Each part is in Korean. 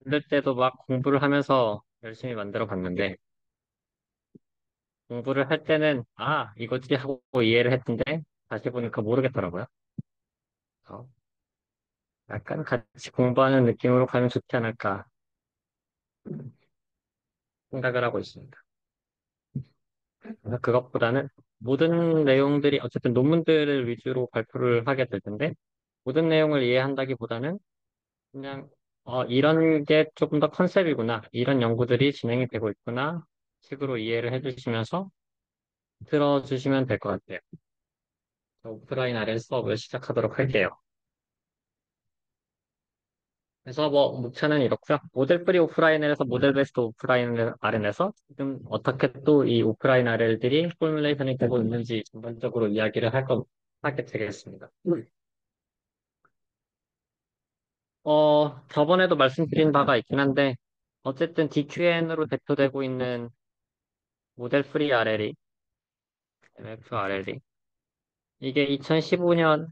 만들 때도 막 공부를 하면서 열심히 만들어 봤는데, 공부를 할 때는, 아, 이거지 하고 이해를 했는데, 다시 보니까 모르겠더라고요. 그래서 약간 같이 공부하는 느낌으로 가면 좋지 않을까 생각을 하고 있습니다. 그래서 그것보다는 모든 내용들이 어쨌든 논문들을 위주로 발표를 하게 될 텐데, 모든 내용을 이해한다기보다는 그냥, 이런 게 조금 더 컨셉이구나. 이런 연구들이 진행이 되고 있구나. 식으로 이해를 해주시면서 들어주시면 될 것 같아요. 오프라인 RL 수업을 시작하도록 할게요. 그래서 뭐 목차는 이렇고요. 모델 프리 오프라인에서 모델 베스트 오프라인 RN에서 지금 어떻게 또 이 오프라인 RL들이 포뮬레이션이 되고 있는지 전반적으로 이야기를 하게 되겠습니다. 저번에도 말씀드린 바가 있긴 한데 어쨌든 DQN으로 대표되고 있는 모델 프리 RL이 MFRL이 이게 2015년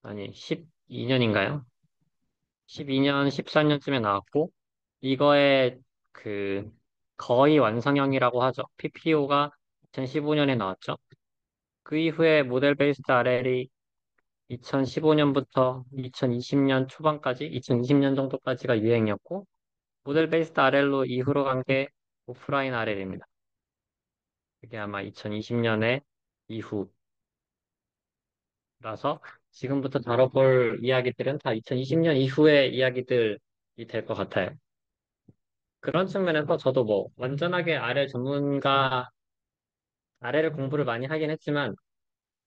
아니 12년인가요? 12년, 14년쯤에 나왔고, 이거의 그 거의 완성형이라고 하죠. PPO가 2015년에 나왔죠. 그 이후에 모델 베이스드 RL이 2015년부터 2020년 초반까지, 2020년 정도까지가 유행이었고, 모델 베이스드 RL로 이후로 간 게 오프라인 RL입니다. 그게 아마 2020년에 이후라서 지금부터 다뤄볼 이야기들은 다 2020년 이후의 이야기들이 될 것 같아요. 그런 측면에서 저도 뭐 완전하게 아래 전문가, 아래를 공부를 많이 하긴 했지만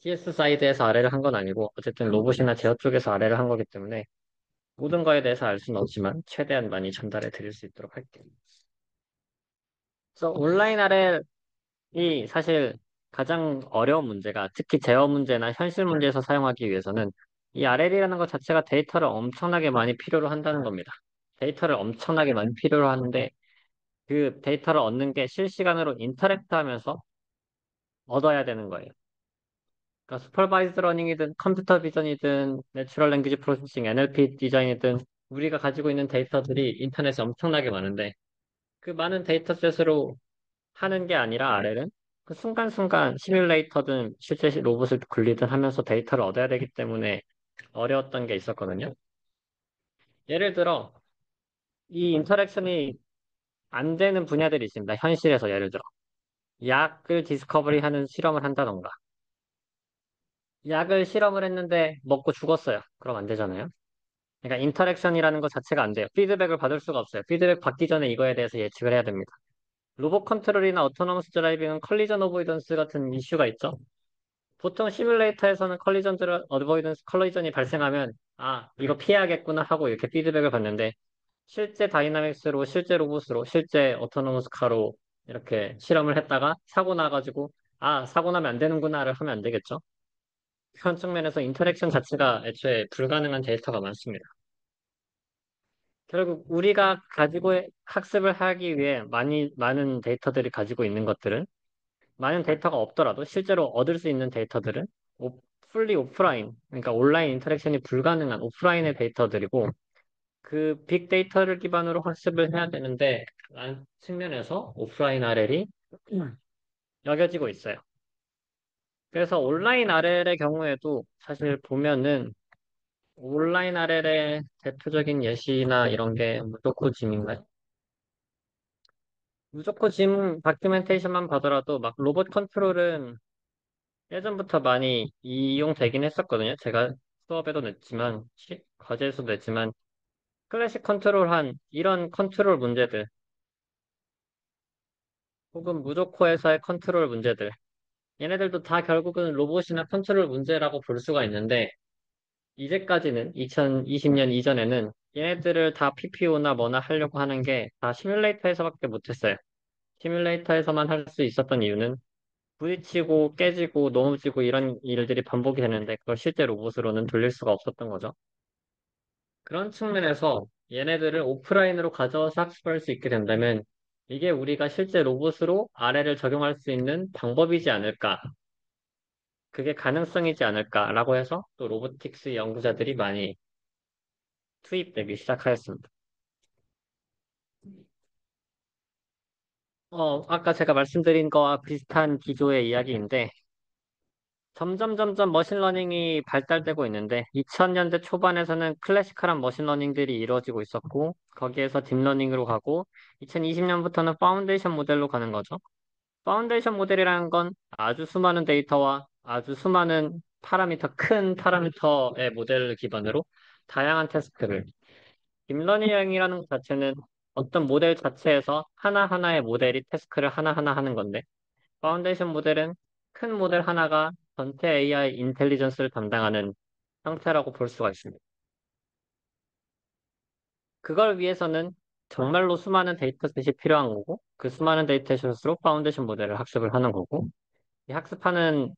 TS 사이드에서 아래를 한 건 아니고 어쨌든 로봇이나 제어 쪽에서 아래를 한 거기 때문에 모든 거에 대해서 알 수는 없지만 최대한 많이 전달해 드릴 수 있도록 할게요. 그래서 온라인 아래이 사실 가장 어려운 문제가 특히 제어 문제나 현실 문제에서 사용하기 위해서는 이 RL이라는 것 자체가 데이터를 엄청나게 많이 필요로 한다는 겁니다. 데이터를 엄청나게 많이 필요로 하는데 그 데이터를 얻는 게 실시간으로 인터랙트 하면서 얻어야 되는 거예요. 그러니까 슈퍼바이즈 러닝이든 컴퓨터 비전이든 내추럴 랭귀지 프로세싱, NLP 디자인이든 우리가 가지고 있는 데이터들이 인터넷에 엄청나게 많은데 그 많은 데이터셋으로 하는 게 아니라 RL은 그 순간순간 시뮬레이터든 실제 로봇을 굴리든 하면서 데이터를 얻어야 되기 때문에 어려웠던 게 있었거든요. 예를 들어 이 인터랙션이 안 되는 분야들이 있습니다. 현실에서 예를 들어 약을 디스커버리 하는 실험을 한다던가 약을 실험을 했는데 먹고 죽었어요. 그럼 안 되잖아요. 그러니까 인터랙션이라는 것 자체가 안 돼요. 피드백을 받을 수가 없어요. 피드백 받기 전에 이거에 대해서 예측을 해야 됩니다. 로봇 컨트롤이나 오토노머스 드라이빙은 컬리전 어보이던스 같은 이슈가 있죠. 보통 시뮬레이터에서는 어보이던스 컬리전이 발생하면 아, 이거 피해야겠구나 하고 이렇게 피드백을 받는데 실제 다이나믹스로, 실제 로봇으로, 실제 오토노머스 카로 이렇게 실험을 했다가 사고 나가지고 아, 사고 나면 안 되는구나를 하면 안 되겠죠. 그런 측면에서 인터랙션 자체가 애초에 불가능한 데이터가 많습니다. 결국 우리가 학습을 하기 위해 많은 데이터들이 가지고 있는 것들은 많은 데이터가 없더라도 실제로 얻을 수 있는 데이터들은 풀리 오프라인, 그러니까 온라인 인터랙션이 불가능한 오프라인의 데이터들이고 그 빅데이터를 기반으로 학습을 해야 되는데 라는 측면에서 오프라인 RL이 여겨지고 있어요. 그래서 온라인 RL의 경우에도 사실 보면은 온라인 RL의 대표적인 예시나 이런 게 무조건 짐인가요? 무조건 짐 다큐멘테이션만 봐더라도 막 로봇 컨트롤은 예전부터 많이 이용되긴 했었거든요. 제가 수업에도 냈지만, 과제에서도 냈지만, 클래식 컨트롤한 이런 컨트롤 문제들, 혹은 무조건에서의 컨트롤 문제들, 얘네들도 다 결국은 로봇이나 컨트롤 문제라고 볼 수가 있는데, 이제까지는 2020년 이전에는 얘네들을 다 PPO나 뭐나 하려고 하는 게 다 시뮬레이터에서밖에 못했어요. 시뮬레이터에서만 할 수 있었던 이유는 부딪히고 깨지고 넘어지고 이런 일들이 반복이 되는데 그걸 실제 로봇으로는 돌릴 수가 없었던 거죠. 그런 측면에서 얘네들을 오프라인으로 가져와서 학습할 수 있게 된다면 이게 우리가 실제 로봇으로 RL을 적용할 수 있는 방법이지 않을까, 그게 가능성이지 않을까라고 해서 또 로보틱스 연구자들이 많이 투입되기 시작하였습니다. 아까 제가 말씀드린 거와 비슷한 기조의 이야기인데, 점점 머신러닝이 발달되고 있는데, 2000년대 초반에서는 클래시컬한 머신러닝들이 이루어지고 있었고, 거기에서 딥러닝으로 가고, 2020년부터는 파운데이션 모델로 가는 거죠. 파운데이션 모델이라는 건 아주 수많은 데이터와 아주 수많은 큰 파라미터의 모델을 기반으로 다양한 태스크를, 딥러닝이라는 것 자체는 어떤 모델 자체에서 하나하나의 모델이 태스크를 하나하나 하는 건데, 파운데이션 모델은 큰 모델 하나가 전체 AI 인텔리전스를 담당하는 형태라고 볼 수가 있습니다. 그걸 위해서는 정말로 수많은 데이터셋이 필요한 거고, 그 수많은 데이터셋으로 파운데이션 모델을 학습을 하는 거고,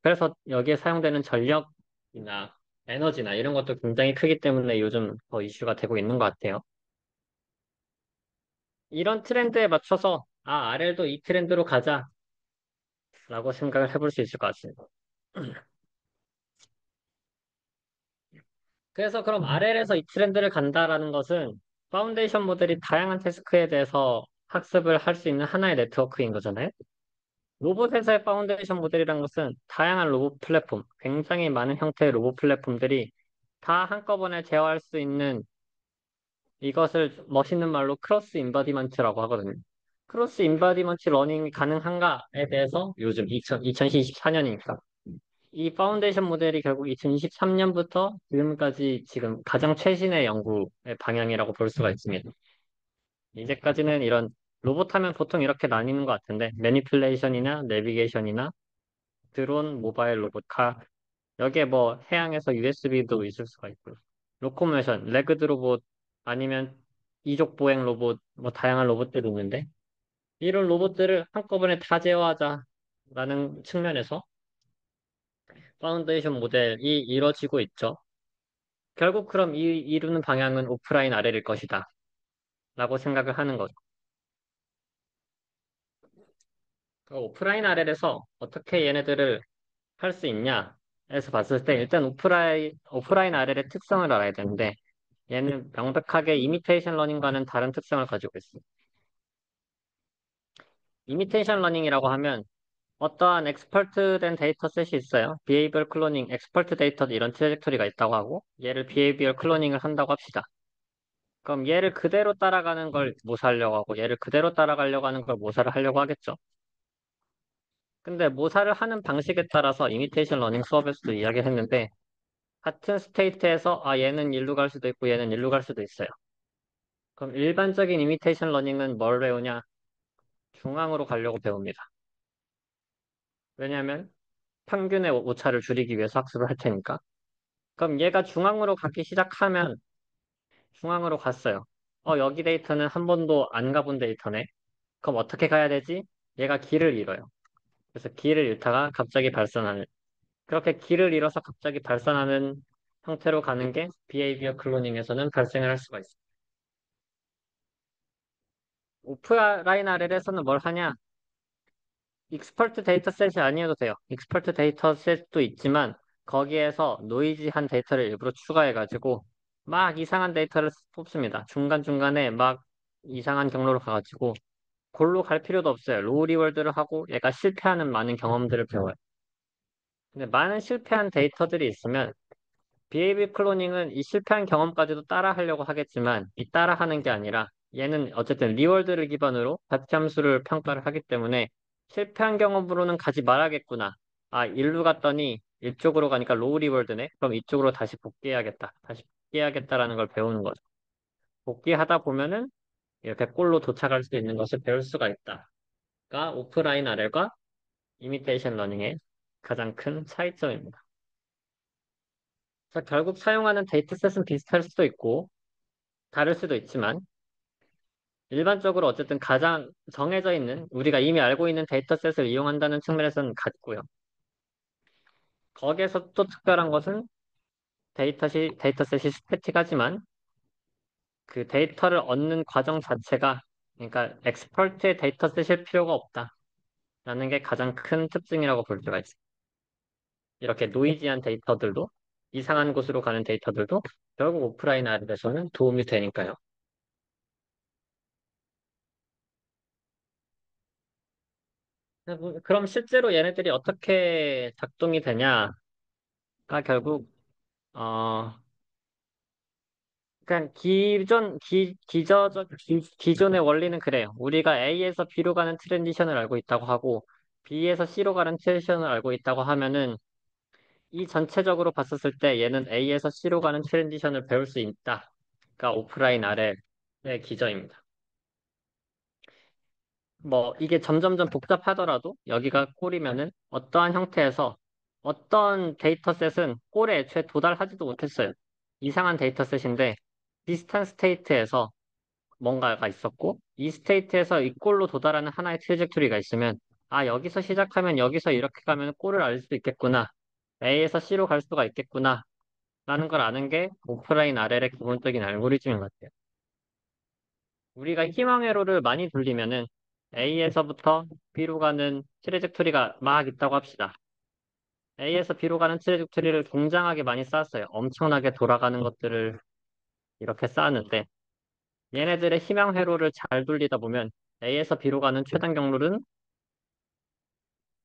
그래서 여기에 사용되는 전력이나 에너지나 이런 것도 굉장히 크기 때문에 요즘 더 이슈가 되고 있는 것 같아요. 이런 트렌드에 맞춰서, RL도 이 트렌드로 가자라고 생각을 해볼 수 있을 것 같습니다. 그래서 그럼 RL에서 이 트렌드를 간다라는 것은 파운데이션 모델이 다양한 태스크에 대해서 학습을 할 수 있는 하나의 네트워크인 거잖아요. 로봇에서의 파운데이션 모델이라는 것은 다양한 로봇 플랫폼, 굉장히 많은 형태의 로봇 플랫폼들이 다 한꺼번에 제어할 수 있는 이것을 멋있는 말로 크로스 인바디먼트라고 하거든요. 크로스 인바디먼트 러닝이 가능한가에 대해서 요즘 2024년이니까 이 파운데이션 모델이 결국 2023년부터 지금까지 지금 가장 최신의 연구의 방향이라고 볼 수가 있습니다. 이제까지는 이런 로봇 하면 보통 이렇게 나뉘는 것 같은데 매니플레이션이나 내비게이션이나 드론, 모바일 로봇, 여기에 뭐 해양에서 USB도 있을 수가 있고요. 로코모션, 레그드 로봇 아니면 이족 보행 로봇 뭐 다양한 로봇들이 있는데 이런 로봇들을 한꺼번에 다 제어하자라는 측면에서 파운데이션 모델이 이뤄지고 있죠. 결국 그럼 이루는 방향은 오프라인 아래일 것이다 라고 생각을 하는 거죠. 그 오프라인 아래에서 어떻게 얘네들을 할 수 있냐에서 봤을 때 일단 오프라인 아래의 특성을 알아야 되는데 얘는 명백하게 이미테이션 러닝과는 다른 특성을 가지고 있어요. 이미테이션 러닝이라고 하면 어떠한 엑스퍼트된 데이터셋이 있어요. 비헤이비얼 클로닝, 엑스퍼트 데이터 이런 트레젝토리가 있다고 하고 얘를 비헤이비얼 클로닝을 한다고 합시다. 그럼 얘를 그대로 따라가는 걸 모사하려고 하고 얘를 그대로 따라가려고 하는 걸 모사를 하려고 하겠죠. 근데 모사를 하는 방식에 따라서 이미테이션 러닝 수업에서도 이야기했는데 같은 스테이트에서 얘는 일로 갈 수도 있고 얘는 일로 갈 수도 있어요. 그럼 일반적인 이미테이션 러닝은 뭘 배우냐? 중앙으로 가려고 배웁니다. 왜냐하면 평균의 오차를 줄이기 위해서 학습을 할 테니까. 그럼 얘가 중앙으로 가기 시작하면 중앙으로 갔어요. 여기 데이터는 한 번도 안 가본 데이터네. 그럼 어떻게 가야 되지? 얘가 길을 잃어요. 그래서 길을 잃다가 갑자기 발산하는. 그렇게 길을 잃어서 갑자기 발산하는 형태로 가는 게 비헤이비어 클로닝에서는 발생을 할 수가 있어요. 오프라인 RL에서는 뭘 하냐? 익스퍼트 데이터셋이 아니어도 돼요. 익스퍼트 데이터셋도 있지만 거기에서 노이지한 데이터를 일부러 추가해가지고 막 이상한 데이터를 뽑습니다. 중간중간에 막 이상한 경로로 가가지고 골로 갈 필요도 없어요. 로우 리월드를 하고 얘가 실패하는 많은 경험들을 배워요. 근데 많은 실패한 데이터들이 있으면 BAB 클로닝은 이 실패한 경험까지도 따라 하려고 하겠지만 이 따라 하는 게 아니라 얘는 어쨌든 리월드를 기반으로 가치 함수를 평가를 하기 때문에 실패한 경험으로는 가지 말아야겠구나. 일로 갔더니 이쪽으로 가니까 로우 리월드네. 그럼 이쪽으로 다시 복귀해야겠다. 다시 복귀해야겠다라는 걸 배우는 거죠. 복귀하다 보면은 이렇게 골로 도착할 수 있는 것을 배울 수가 있다가 오프라인 RL과 이미테이션 러닝의 가장 큰 차이점입니다. 그래서 결국 사용하는 데이터셋은 비슷할 수도 있고 다를 수도 있지만 일반적으로 어쨌든 가장 정해져 있는 우리가 이미 알고 있는 데이터셋을 이용한다는 측면에서는 같고요. 거기에서 또 특별한 것은 데이터셋이 스태틱하지만 그 데이터를 얻는 과정 자체가 그러니까 엑스퍼트의 데이터셋일 필요가 없다라는 게 가장 큰 특징이라고 볼 수가 있습니다. 이렇게 노이지한 데이터들도 이상한 곳으로 가는 데이터들도 결국 오프라인 RL에서는 도움이 되니까요. 그럼 실제로 얘네들이 어떻게 작동이 되냐가 결국, 어, 그냥 기존의 원리는 그래요. 우리가 A에서 B로 가는 트랜지션을 알고 있다고 하고, B에서 C로 가는 트랜지션을 알고 있다고 하면은, 이 전체적으로 봤었을 때 얘는 A에서 C로 가는 트랜지션을 배울 수 있다. 가 오프라인 RL의 기저입니다. 뭐, 이게 점점점 복잡하더라도 여기가 꼴이면은 어떠한 형태에서 어떤 데이터셋은 꼴에 애초에 도달하지도 못했어요. 이상한 데이터셋인데 비슷한 스테이트에서 뭔가가 있었고 이 스테이트에서 이 꼴로 도달하는 하나의 트래젝토리가 있으면 아, 여기서 시작하면 여기서 이렇게 가면 꼴을 알 수 있겠구나. A에서 C로 갈 수가 있겠구나. 라는 걸 아는 게 오프라인 RL의 기본적인 알고리즘인 것 같아요. 우리가 희망 회로를 많이 돌리면은 A에서부터 B로 가는 트래젝토리가 막 있다고 합시다. A에서 B로 가는 트래젝토리를 굉장하게 많이 쌓았어요. 엄청나게 돌아가는 것들을 이렇게 쌓았는데 얘네들의 희망 회로를 잘 돌리다 보면 A에서 B로 가는 최단 경로는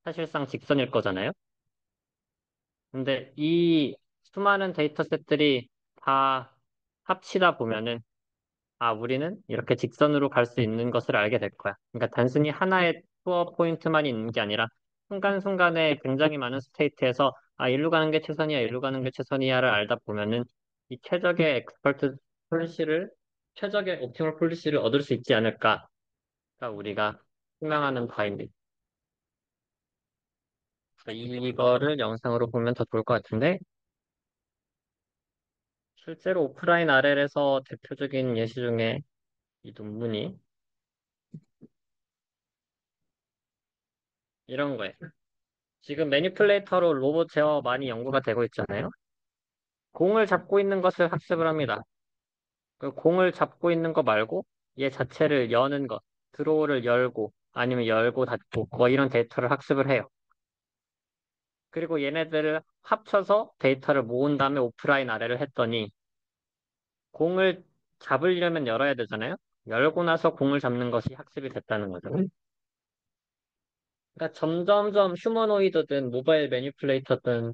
사실상 직선일 거잖아요. 근데 이 수많은 데이터셋들이 다 합치다 보면은 아, 우리는 이렇게 직선으로 갈 수 있는 것을 알게 될 거야. 그러니까 단순히 하나의 투어 포인트만 있는 게 아니라 순간순간에 굉장히 많은 스테이트에서 아, 일로 가는 게 최선이야, 일로 가는 게 최선이야를 알다 보면은 이 최적의 옵티멀 폴리시를 얻을 수 있지 않을까가 우리가 희망하는 바입니다. 이거를 영상으로 보면 더 좋을 것 같은데 실제로 오프라인 RL에서 대표적인 예시 중에 이 논문이 이런 거예요. 지금 매니플레이터로 로봇 제어 많이 연구가 되고 있잖아요. 공을 잡고 있는 것을 학습을 합니다. 그 공을 잡고 있는 거 말고 얘 자체를 여는 것, 드로우를 열고 아니면 열고 닫고 뭐 이런 데이터를 학습을 해요. 그리고 얘네들을 합쳐서 데이터를 모은 다음에 오프라인 아래를 했더니 공을 잡으려면 열어야 되잖아요. 열고 나서 공을 잡는 것이 학습이 됐다는 거죠. 그러니까 점점점 휴머노이드든 모바일 매니플레이터든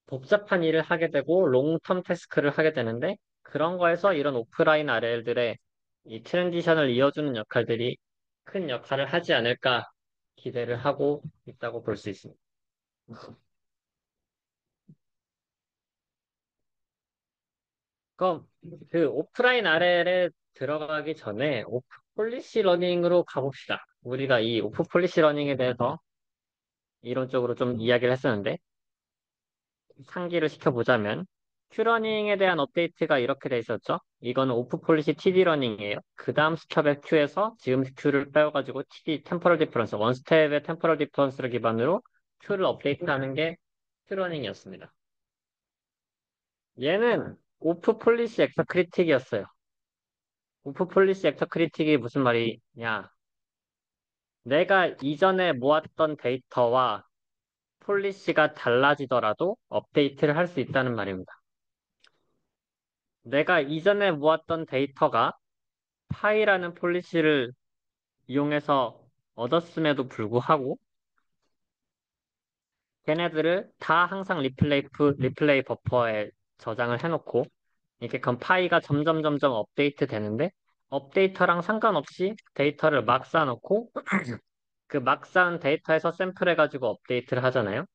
복잡한 일을 하게 되고 롱텀 태스크를 하게 되는데 그런 거에서 이런 오프라인 RL들의 이 트랜지션을 이어주는 역할들이 큰 역할을 하지 않을까 기대를 하고 있다고 볼 수 있습니다. 그럼 그 오프라인 RL에 들어가기 전에 오프 폴리시 러닝으로 가봅시다. 우리가 이 오프 폴리시 러닝에 대해서 이론적으로 좀 이야기를 했었는데 상기를 시켜보자면 큐러닝에 대한 업데이트가 이렇게 돼 있었죠. 이거는 오프 폴리시 TD 러닝이에요. 그 다음 스텝의 큐에서 지금 큐를 빼어가지고 TD 템포럴 디퍼런스, 원 스텝의 템포럴 디퍼런스를 기반으로 큐를 업데이트하는 게 큐러닝이었습니다. 얘는 오프 폴리시 엑서 크리틱이었어요. 오프 폴리시 엑서 크리틱이 무슨 말이냐? 내가 이전에 모았던 데이터와 폴리시가 달라지더라도 업데이트를 할 수 있다는 말입니다. 내가 이전에 모았던 데이터가 파이라는 폴리시를 이용해서 얻었음에도 불구하고 걔네들을 다 항상 리플레이 버퍼에 저장을 해놓고 이렇게 그럼 파이가 점점 업데이트 되는데 업데이터랑 상관없이 데이터를 막 쌓아놓고 그 막 쌓은 데이터에서 샘플해가지고 업데이트를 하잖아요.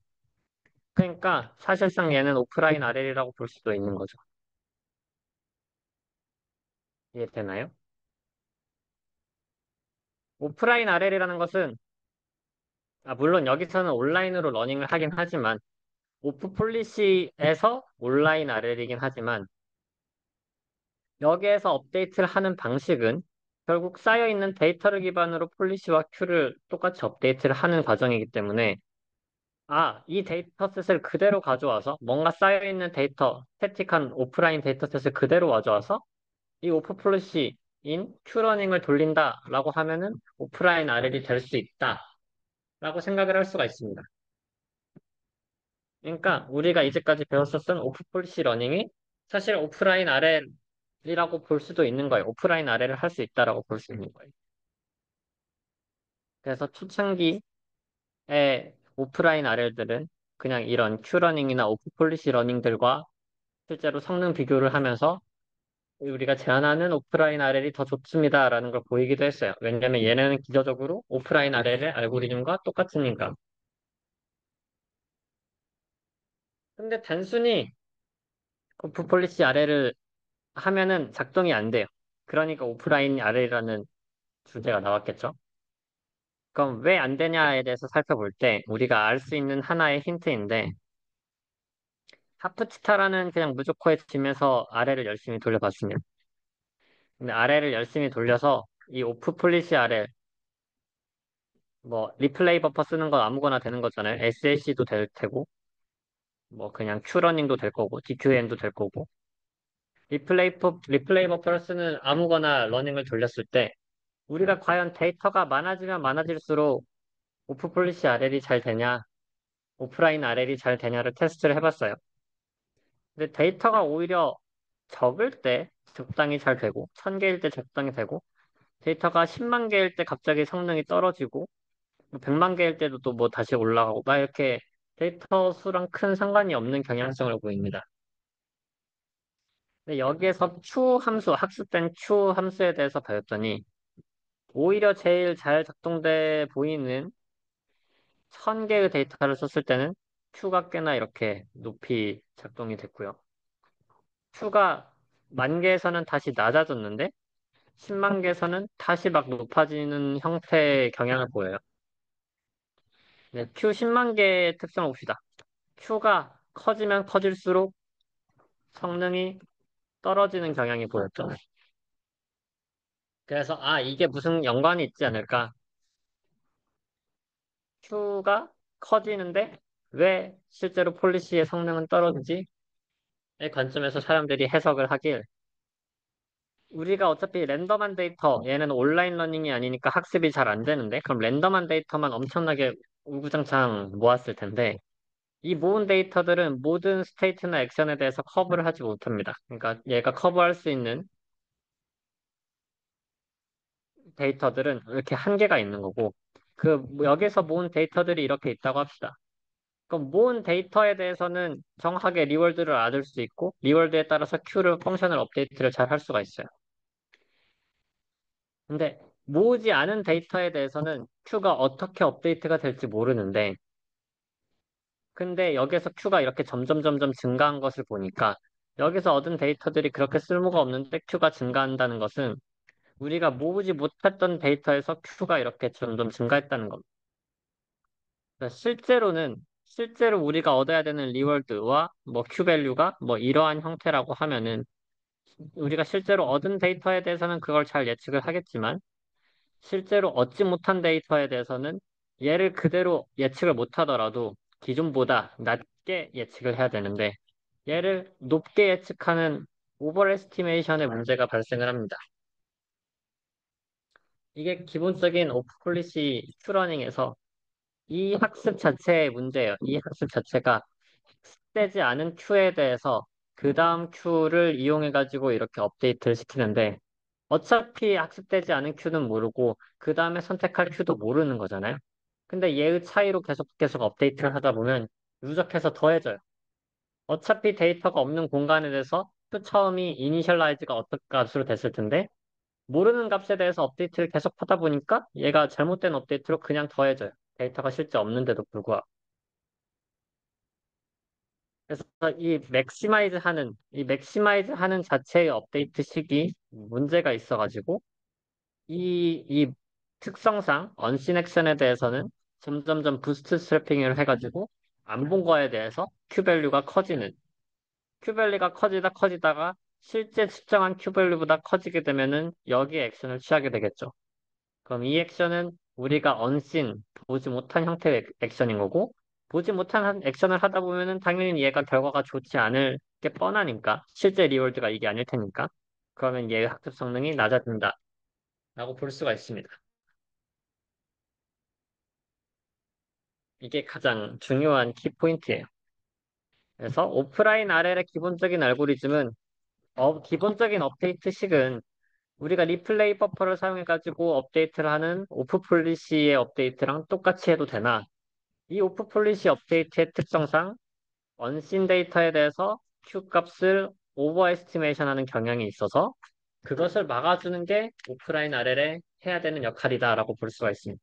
그러니까 사실상 얘는 오프라인 RL이라고 볼 수도 있는 거죠. 이해되나요? 오프라인 RL이라는 것은 물론 여기서는 온라인으로 러닝을 하긴 하지만 오프 폴리시에서 온라인 RL이긴 하지만 여기에서 업데이트를 하는 방식은 결국 쌓여있는 데이터를 기반으로 폴리시와 큐를 똑같이 업데이트를 하는 과정이기 때문에 이 데이터셋을 그대로 가져와서 뭔가 쌓여있는 데이터, 스태틱한 오프라인 데이터셋을 그대로 가져와서 이 오프 폴리시인 큐러닝을 돌린다라고 하면은 오프라인 RL이 될 수 있다라고 생각을 할 수가 있습니다. 그러니까 우리가 이제까지 배웠었던 오프 폴리시 러닝이 사실 오프라인 RL이라고 볼 수도 있는 거예요. 오프라인 RL을 할 수 있다라고 볼 수 있는 거예요. 그래서 초창기 오프라인 RL들은 그냥 이런 Q러닝이나 오프 폴리시 러닝들과 실제로 성능 비교를 하면서 우리가 제안하는 오프라인 RL이 더 좋습니다라는 걸 보이기도 했어요. 왜냐면 얘네는 기저적으로 오프라인 RL의 알고리즘과 똑같으니까. 근데 단순히 오프 폴리시 RL을 하면은 작동이 안 돼요. 그러니까 오프라인 RL이라는 주제가 나왔겠죠. 그럼 왜 안 되냐에 대해서 살펴볼 때 우리가 알 수 있는 하나의 힌트인데 하프치타라는 그냥 무조건에 치면서 아래를 열심히 돌려봤습니다. 근데 아래를 열심히 돌려서 이 오프 폴리시 아래 뭐 리플레이 버퍼 쓰는 건 아무거나 되는 거잖아요. SLC도 될 테고 뭐 그냥 큐러닝도 될 거고 DQM도 될 거고 리플레이 버퍼를 쓰는 아무거나 러닝을 돌렸을 때 우리가 과연 데이터가 많아지면 많아질수록 오프 폴리시 RL이 잘 되냐 오프라인 RL이 잘 되냐를 테스트를 해봤어요. 근데 데이터가 오히려 적을 때 적당히 잘 되고 1000개일 때 적당히 되고 데이터가 10만 개일 때 갑자기 성능이 떨어지고 뭐 100만 개일 때도 또 뭐 다시 올라가고 막 이렇게 데이터 수랑 큰 상관이 없는 경향성을 보입니다. 근데 여기에서 Q 함수, 학습된 Q 함수에 대해서 배웠더니 오히려 제일 잘 작동돼 보이는 1000개의 데이터를 썼을 때는 Q가 꽤나 이렇게 높이 작동이 됐고요. Q가 만 개에서는 다시 낮아졌는데 10만 개에서는 다시 막 높아지는 형태의 경향을 보여요. 네, Q 10만 개의 특성을 봅시다. Q가 커지면 커질수록 성능이 떨어지는 경향이 보였죠. 그래서 이게 무슨 연관이 있지 않을까? Q가 커지는데 왜 실제로 폴리시의 성능은 떨어지지? 의 관점에서 사람들이 해석을 하길 우리가 어차피 랜덤한 데이터 얘는 온라인 러닝이 아니니까 학습이 잘 안 되는데 그럼 랜덤한 데이터만 엄청나게 우구장창 모았을 텐데 이 모은 데이터들은 모든 스테이트나 액션에 대해서 커버를 하지 못합니다. 그러니까 얘가 커버할 수 있는 데이터들은 이렇게 한계가 있는 거고, 여기서 모은 데이터들이 이렇게 있다고 합시다. 그럼 모은 데이터에 대해서는 정확하게 리월드를 얻을 수 있고, 리월드에 따라서 Q를, 펑션을 업데이트를 잘 할 수가 있어요. 근데 모으지 않은 데이터에 대해서는 Q가 어떻게 업데이트가 될지 모르는데, 근데 여기서 Q가 이렇게 점점 증가한 것을 보니까, 여기서 얻은 데이터들이 그렇게 쓸모가 없는데 Q가 증가한다는 것은 우리가 모으지 못했던 데이터에서 Q가 이렇게 점점 증가했다는 겁니다. 그러니까 실제로 우리가 얻어야 되는 리월드와 뭐 Q 밸류가 뭐 이러한 형태라고 하면은 우리가 실제로 얻은 데이터에 대해서는 그걸 잘 예측을 하겠지만 실제로 얻지 못한 데이터에 대해서는 얘를 그대로 예측을 못하더라도 기존보다 낮게 예측을 해야 되는데 얘를 높게 예측하는 오버 에스티메이션의 문제가 발생을 합니다. 이게 기본적인 오프 폴리시 큐러닝에서 이 학습 자체의 문제예요. 이 학습 자체가 학습되지 않은 큐에 대해서 그 다음 큐를 이용해가지고 이렇게 업데이트를 시키는데 어차피 학습되지 않은 큐는 모르고 그 다음에 선택할 큐도 모르는 거잖아요. 근데 얘의 차이로 계속 업데이트를 하다 보면 누적해서 더해져요. 어차피 데이터가 없는 공간에 대해서 큐 처음이 이니셜라이즈가 어떤 값으로 됐을 텐데 모르는 값에 대해서 업데이트를 계속 하다 보니까 얘가 잘못된 업데이트로 그냥 더해져요. 데이터가 실제 없는데도 불구하고. 그래서 이 맥시마이즈 하는 자체의 업데이트 식이 문제가 있어가지고, 이 특성상, 언신 액션에 대해서는 점점점 부스트 스트래핑을 해가지고, 안 본 거에 대해서 큐밸류가 커지는, 큐밸류가 커지다가 실제 측정한 큐밸류보다 커지게 되면은 여기에 액션을 취하게 되겠죠. 그럼 이 액션은 우리가 보지 못한 형태의 액션인 거고, 보지 못한 액션을 하다 보면은 당연히 얘가 결과가 좋지 않을 게 뻔하니까, 실제 리월드가 이게 아닐 테니까, 그러면 얘의 학습 성능이 낮아진다. 라고 볼 수가 있습니다. 이게 가장 중요한 키포인트예요. 그래서 오프라인 RL의 기본적인 알고리즘은, 기본적인 업데이트식은 우리가 리플레이 버퍼를 사용해가지고 업데이트를 하는 오프 폴리시의 업데이트랑 똑같이 해도 되나? 이 오프 폴리시 업데이트의 특성상 언신 데이터에 대해서 Q 값을 오버 에스티메이션 하는 경향이 있어서 그것을 막아주는 게 오프라인 RL에 해야 되는 역할이다라고 볼 수가 있습니다.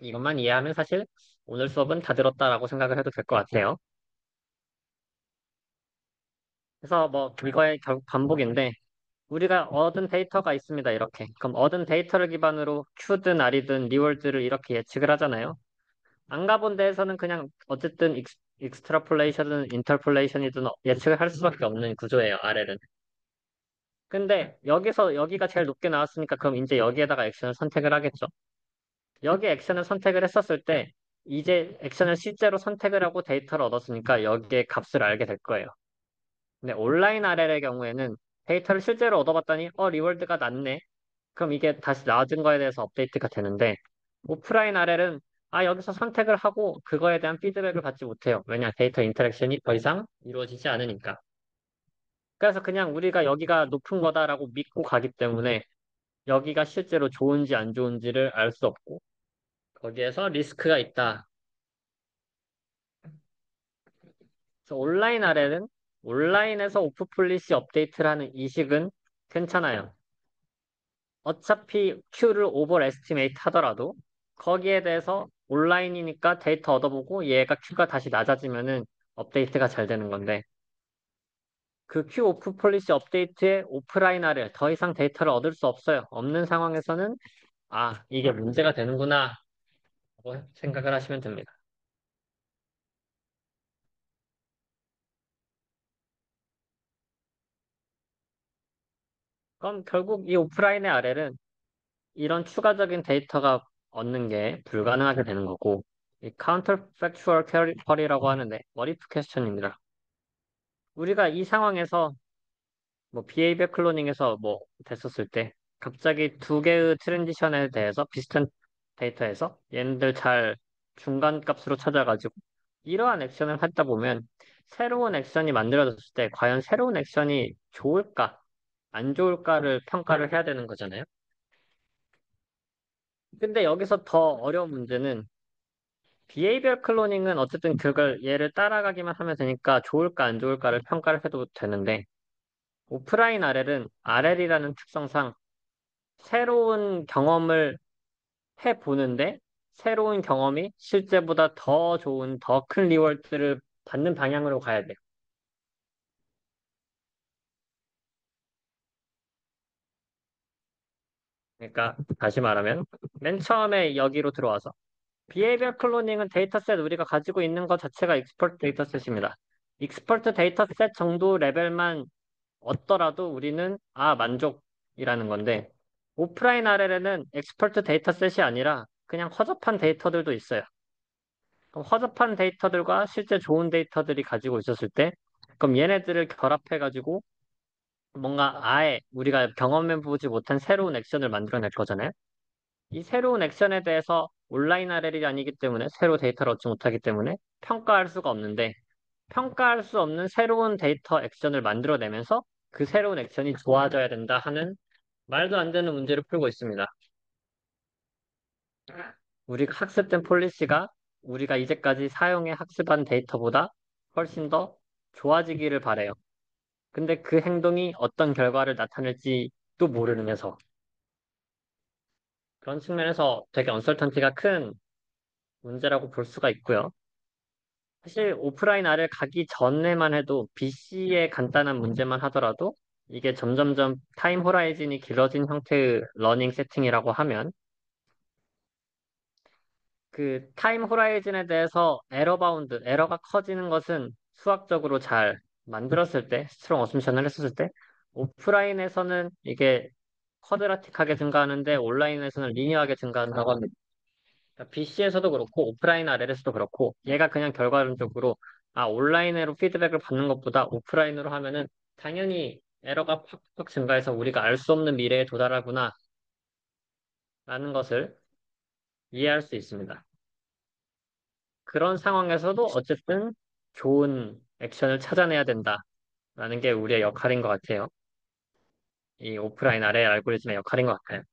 이것만 이해하면 사실 오늘 수업은 다 들었다라고 생각을 해도 될 것 같아요. 그래서 뭐 이거의 결국 반복인데 우리가 얻은 데이터가 있습니다. 이렇게. 그럼 얻은 데이터를 기반으로 Q든 R이든 리월드를 이렇게 예측을 하잖아요. 안 가본 데에서는 그냥 어쨌든 익스트라폴레이션이든 인터폴레이션이든 예측을 할 수밖에 없는 구조예요. RL은. 근데 여기가 제일 높게 나왔으니까 그럼 이제 여기에다가 액션을 선택을 하겠죠. 여기 액션을 선택을 했었을 때 이제 액션을 실제로 선택을 하고 데이터를 얻었으니까 여기에 값을 알게 될 거예요. 근데 온라인 RL의 경우에는 데이터를 실제로 얻어봤더니 리월드가 낮네. 그럼 이게 다시 낮은 거에 대해서 업데이트가 되는데 오프라인 RL은 여기서 선택을 하고 그거에 대한 피드백을 받지 못해요. 왜냐? 데이터 인터랙션이 더 이상 이루어지지 않으니까. 그래서 그냥 우리가 여기가 높은 거다라고 믿고 가기 때문에 여기가 실제로 좋은지 안 좋은지를 알 수 없고 거기에서 리스크가 있다. 그래서 온라인 RL은 온라인에서 오프 폴리시 업데이트를 하는 이식은 괜찮아요. 어차피 Q를 오버 에스티메이트 하더라도 거기에 대해서 온라인이니까 데이터 얻어보고 얘가 Q가 다시 낮아지면은 업데이트가 잘 되는 건데 그 Q 오프 폴리시 업데이트에 오프라인 RL 더 이상 데이터를 얻을 수 없어요. 없는 상황에서는 이게 문제가 되는구나 라고 생각을 하시면 됩니다. 그럼 결국 이 오프라인의 RL은 이런 추가적인 데이터가 얻는 게 불가능하게 되는 거고 이 counterfactual query라고 하는데 머리프 퀘스천입니다. 우리가 이 상황에서 뭐 behavior 클로닝에서 뭐 됐었을 때 갑자기 두 개의 트랜지션에 대해서 비슷한 데이터에서 얘네들 잘 중간 값으로 찾아가지고 이러한 액션을 하다 보면 새로운 액션이 만들어졌을 때 과연 새로운 액션이 좋을까 안 좋을까를 평가를 해야 되는 거잖아요. 근데 여기서 더 어려운 문제는 비헤이비얼 클로닝은 어쨌든 그걸 얘를 따라가기만 하면 되니까 좋을까 안 좋을까를 평가를 해도 되는데 오프라인 RL은 RL이라는 특성상 새로운 경험을 해보는데 새로운 경험이 실제보다 더 좋은 더 큰 리워드를 받는 방향으로 가야 돼요. 그러니까 다시 말하면 맨 처음에 여기로 들어와서 비헤이비얼 클로닝은 데이터셋 우리가 가지고 있는 것 자체가 익스퍼트 데이터셋입니다. 익스퍼트 데이터셋 정도 레벨만 얻더라도 우리는 만족이라는 건데 오프라인 RL에는 엑스퍼트 데이터셋이 아니라 그냥 허접한 데이터들도 있어요. 그럼 허접한 데이터들과 실제 좋은 데이터들이 가지고 있었을 때 그럼 얘네들을 결합해가지고 뭔가 아예 우리가 경험해보지 못한 새로운 액션을 만들어낼 거잖아요. 이 새로운 액션에 대해서 온라인 RL이 아니기 때문에 새로 데이터를 얻지 못하기 때문에 평가할 수가 없는데 평가할 수 없는 새로운 데이터 액션을 만들어내면서 그 새로운 액션이 좋아져야 된다 하는 말도 안 되는 문제를 풀고 있습니다. 우리가 학습된 폴리시가 우리가 이제까지 사용해 학습한 데이터보다 훨씬 더 좋아지기를 바래요. 근데 그 행동이 어떤 결과를 나타낼지도 모르면서 그런 측면에서 되게 언설턴티가 큰 문제라고 볼 수가 있고요. 사실 오프라인 R을 가기 전에만 해도 BC의 간단한 문제만 하더라도 이게 점점점 타임 호라이즌이 길어진 형태의 러닝 세팅이라고 하면 그 타임 호라이즌에 대해서 에러 바운드, 에러가 커지는 것은 수학적으로 잘 만들었을 때, 스트롱 어쌔션을 했었을 때 오프라인에서는 이게 쿼드라틱하게 증가하는데 온라인에서는 리니어하게 증가한다고 합니다. BC에서도 그렇고 오프라인 RL에서도 그렇고 얘가 그냥 결과론적으로 온라인으로 피드백을 받는 것보다 오프라인으로 하면은 당연히 에러가 팍팍 증가해서 우리가 알 수 없는 미래에 도달하구나 라는 것을 이해할 수 있습니다. 그런 상황에서도 어쨌든 좋은 액션을 찾아내야 된다라는 게 우리의 역할인 것 같아요. 이 오프라인 RL 알고리즘의 역할인 것 같아요.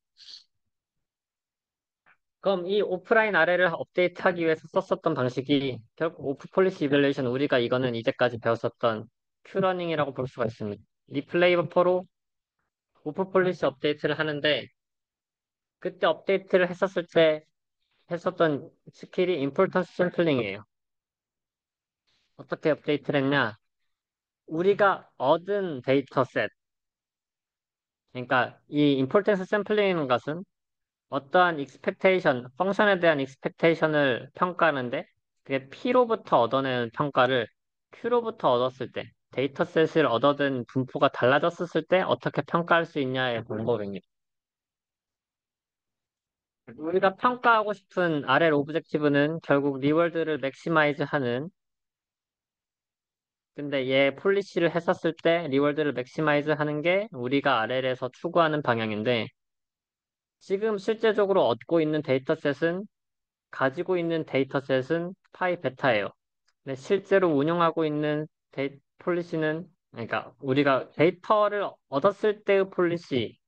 그럼 이 오프라인 아래를 업데이트하기 위해서 썼었던 방식이 결국 오프 폴리시 이밸루에이션 우리가 이거는 이제까지 배웠었던 큐러닝이라고 볼 수가 있습니다. 리플레이 버퍼로 오프 폴리시 업데이트를 하는데 그때 업데이트를 했었을 때 했었던 스킬이 임포턴스 샘플링이에요. 어떻게 업데이트를 했냐? 우리가 얻은 데이터셋, 그러니까 이 임포턴스 샘플링이라는 것은 어떠한 익스펙테이션, 펑션에 대한 익스펙테이션을 평가하는데 그게 P로부터 얻어내는 평가를 Q로부터 얻었을 때 데이터셋을 얻어든 분포가 달라졌을 때 어떻게 평가할 수 있냐의 방법입니다. 우리가 평가하고 싶은 RL 오브젝티브는 결국 리월드를 맥시마이즈 하는 근데 얘 폴리시를 했었을 때 리월드를 맥시마이즈 하는 게 우리가 RL에서 추구하는 방향인데 지금 실제적으로 얻고 있는 데이터셋은 가지고 있는 데이터셋은 파이 베타예요. 근데 실제로 운영하고 있는 폴리시는 그러니까 우리가 데이터를 얻었을 때의 폴리시가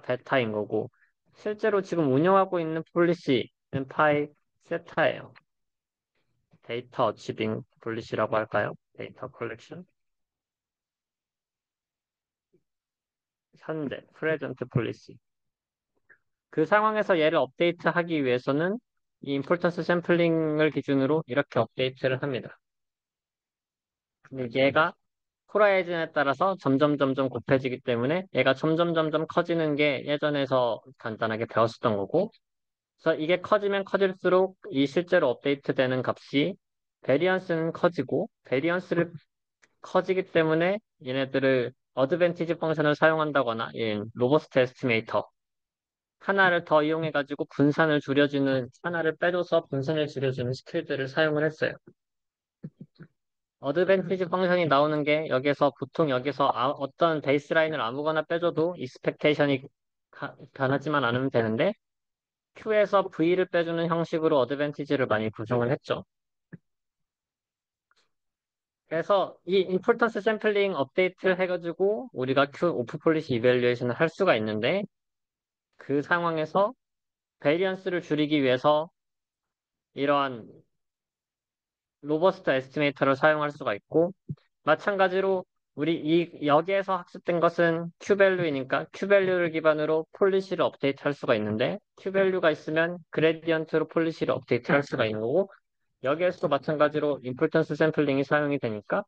베타인 거고 실제로 지금 운영하고 있는 폴리시는 파이 세타예요. 데이터 어치빙 폴리시라고 할까요? 데이터 컬렉션 현재 프레젠트 폴리시 그 상황에서 얘를 업데이트하기 위해서는 이 임포턴스 샘플링을 기준으로 이렇게 업데이트를 합니다. 근데 얘가 호라이즌에 따라서 점점 곱해지기 때문에 얘가 점점 커지는 게 예전에서 간단하게 배웠었던 거고 그래서 이게 커지면 커질수록 이 실제로 업데이트되는 값이 베리언스는 커지고 베리언스를 커지기 때문에 얘네들을 어드밴티지 펑션을 사용한다거나 로버스트 에스티메이터 하나를 더 이용해가지고 분산을 줄여주는 하나를 빼줘서 분산을 줄여주는 스킬들을 사용을 했어요. 어드밴티지 펑션이 나오는 게 여기서 보통 여기서 어떤 베이스라인을 아무거나 빼줘도 익스펙테이션이 변하지만 않으면 되는데 Q에서 V를 빼주는 형식으로 어드밴티지를 많이 구성을 했죠. 그래서 이 임포턴스 샘플링 업데이트를 해가지고 우리가 Q 오프 폴리시 이밸류에이션을 할 수가 있는데 그 상황에서 베리언스를 줄이기 위해서 이러한 로버스트 에스티메이터를 사용할 수가 있고 마찬가지로 우리 여기에서 학습된 것은 Q밸류이니까 Q밸류를 기반으로 폴리시를 업데이트할 수가 있는데 Q밸류가 있으면 그레디언트로 폴리시를 업데이트할 수가 있는 거고 여기에서도 마찬가지로 임포턴스 샘플링이 사용이 되니까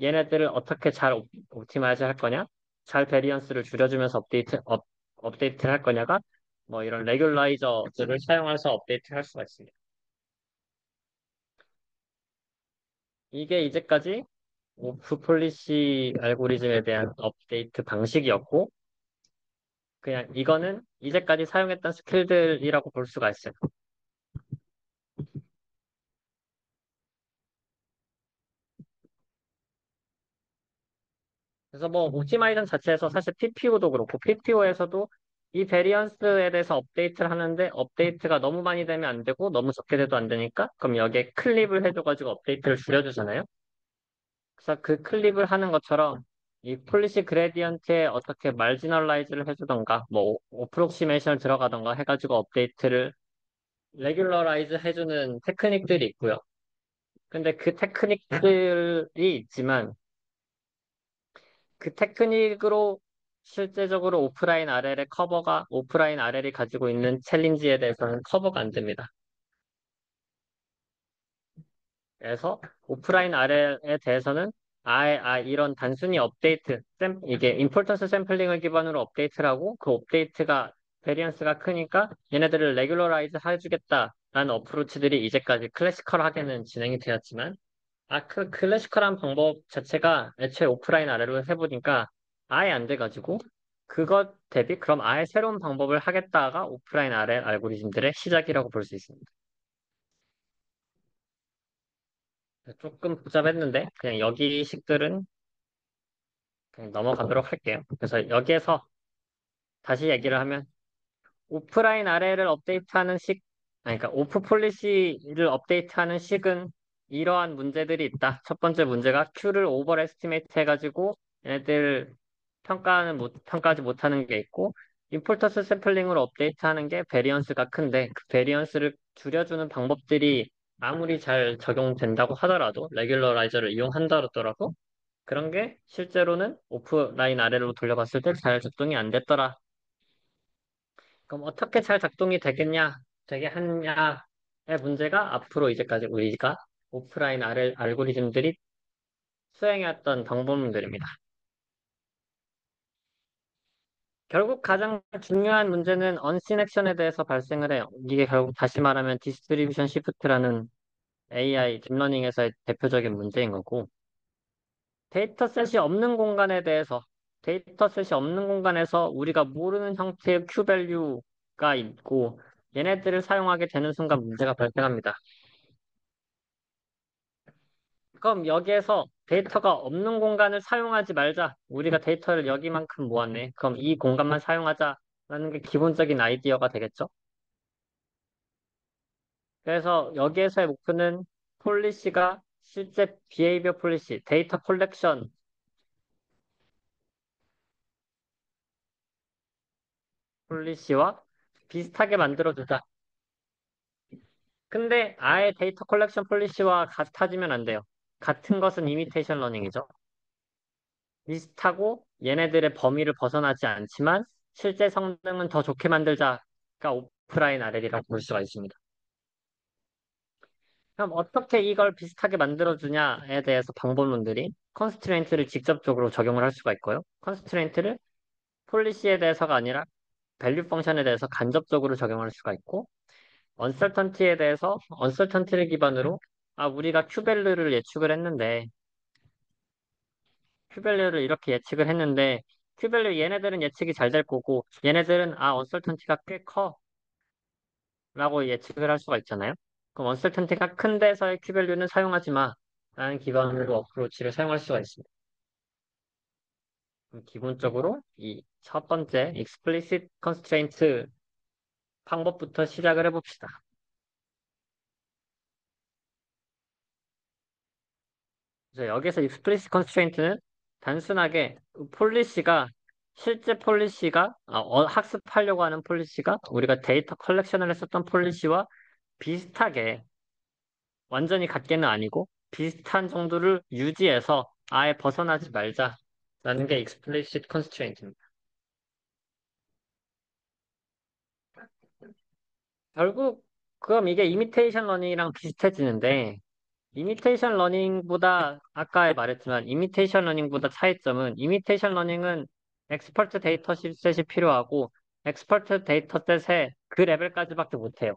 얘네들을 어떻게 잘 옵티마이즈 할 거냐 잘 베리언스를 줄여주면서 업데이트를 할 거냐가 뭐 이런 레귤라이저들을 사용해서 업데이트를 할 수가 있습니다. 이게 이제까지 오프 폴리시 알고리즘에 대한 업데이트 방식이었고, 그냥 이거는 이제까지 사용했던 스킬들이라고 볼 수가 있어요. 그래서 뭐, 옵티마이전 자체에서 사실 PPO도 그렇고, PPO에서도 이 베리언스에 대해서 업데이트를 하는데, 업데이트가 너무 많이 되면 안 되고, 너무 적게 돼도 안 되니까, 그럼 여기에 클립을 해줘가지고 업데이트를 줄여주잖아요. 그래서 그 클립을 하는 것처럼, 이 폴리시 그레디언트에 어떻게 말지널라이즈를 해주던가, 뭐, 오프록시메이션을 들어가던가 해가지고 업데이트를 레귤러라이즈 해주는 테크닉들이 있고요. 근데 그 테크닉들이 있지만 그 테크닉으로 실제적으로 오프라인 RL이 가지고 있는 챌린지에 대해서는 커버가 안 됩니다. 그래서 오프라인 RL에 대해서는 아예 이런 단순히 이게 임포턴스 샘플링을 기반으로 업데이트를 하고 그 업데이트가 베리언스가 크니까 얘네들을 레귤러라이즈 해주겠다라는 어프로치들이 이제까지 클래시컬하게는 진행이 되었지만 그 클래시컬한 방법 자체가 애초에 오프라인 아래로 해보니까 아예 안 돼가지고 그것 대비 그럼 아예 새로운 방법을 하겠다가 오프라인 아래 알고리즘들의 시작이라고 볼 수 있습니다. 조금 복잡했는데 그냥 여기 식들은 그냥 넘어가도록 할게요. 그래서 여기에서 다시 얘기를 하면 오프라인 아래를 업데이트하는 그러니까 오프 폴리시를 업데이트하는 식은 이러한 문제들이 있다. 첫 번째 문제가 Q를 오버 에스티메이트 해가지고 얘네들 평가하지 못하는 게 있고 임포턴스 샘플링으로 업데이트하는 게 베리언스가 큰데 그 베리언스를 줄여주는 방법들이 아무리 잘 적용된다고 하더라도 레귤러라이저를 이용한다더라도 그런 게 실제로는 오프라인 아래로 돌려봤을 때 잘 작동이 안 됐더라. 그럼 어떻게 잘 작동이 되게 하냐의 문제가 앞으로 이제까지 우리가 오프라인 알고리즘들이 수행해왔던 방법론들입니다. 결국 가장 중요한 문제는 언씬 액션에 대해서 발생을 해요. 이게 결국 다시 말하면 디스트리뷰션 시프트라는 AI 딥러닝에서의 대표적인 문제인 거고, 데이터셋이 없는 공간에 대해서, 데이터셋이 없는 공간에서 우리가 모르는 형태의 Q밸류가 있고, 얘네들을 사용하게 되는 순간 문제가 발생합니다. 그럼 여기에서 데이터가 없는 공간을 사용하지 말자. 우리가 데이터를 여기만큼 모았네. 그럼 이 공간만 사용하자라는 게 기본적인 아이디어가 되겠죠? 그래서 여기에서의 목표는 폴리시가 실제 비헤이비어 폴리시, 데이터 콜렉션 폴리시와 비슷하게 만들어주자. 근데 아예 데이터 컬렉션 폴리시와 같아지면 안 돼요. 같은 것은 이미테이션 러닝이죠. 비슷하고 얘네들의 범위를 벗어나지 않지만 실제 성능은 더 좋게 만들자가 오프라인 RL이라고 볼 수가 있습니다. 그럼 어떻게 이걸 비슷하게 만들어주냐에 대해서 방법론들이 컨스트레인트를 직접적으로 적용을 할 수가 있고요. 컨스트레인트를 폴리시에 대해서가 아니라 밸류 펑션에 대해서 간접적으로 적용할 수가 있고 언설턴티에 대해서 언설턴티를 기반으로 우리가 큐밸류를 예측을 했는데 큐밸류를 이렇게 예측을 했는데 큐밸류 얘네들은 예측이 잘 될 거고 얘네들은 언설턴티가 꽤 커라고 예측을 할 수가 있잖아요. 그럼 언설턴티가 큰 데서의 큐밸류는 사용하지 마 라는 기반으로 어프로치를 사용할 수가 있습니다. 그럼 기본적으로 이 첫 번째 explicit constraint 방법부터 시작을 해봅시다. 그래서 여기서 explicit constraint는 단순하게 폴리시가 실제 폴리시가 학습하려고 하는 폴리시가 우리가 데이터 컬렉션을 했었던 폴리시와 비슷하게 완전히 같게는 아니고 비슷한 정도를 유지해서 아예 벗어나지 말자라는 게 explicit constraint입니다. 결국 그럼 이게 이미테이션 러닝이랑 비슷해지는데 이미테이션 러닝보다 아까 말했지만 이미테이션 러닝보다 차이점은 이미테이션 러닝은 엑스퍼트 데이터셋이 필요하고 엑스퍼트 데이터셋에 그 레벨까지밖에 못해요.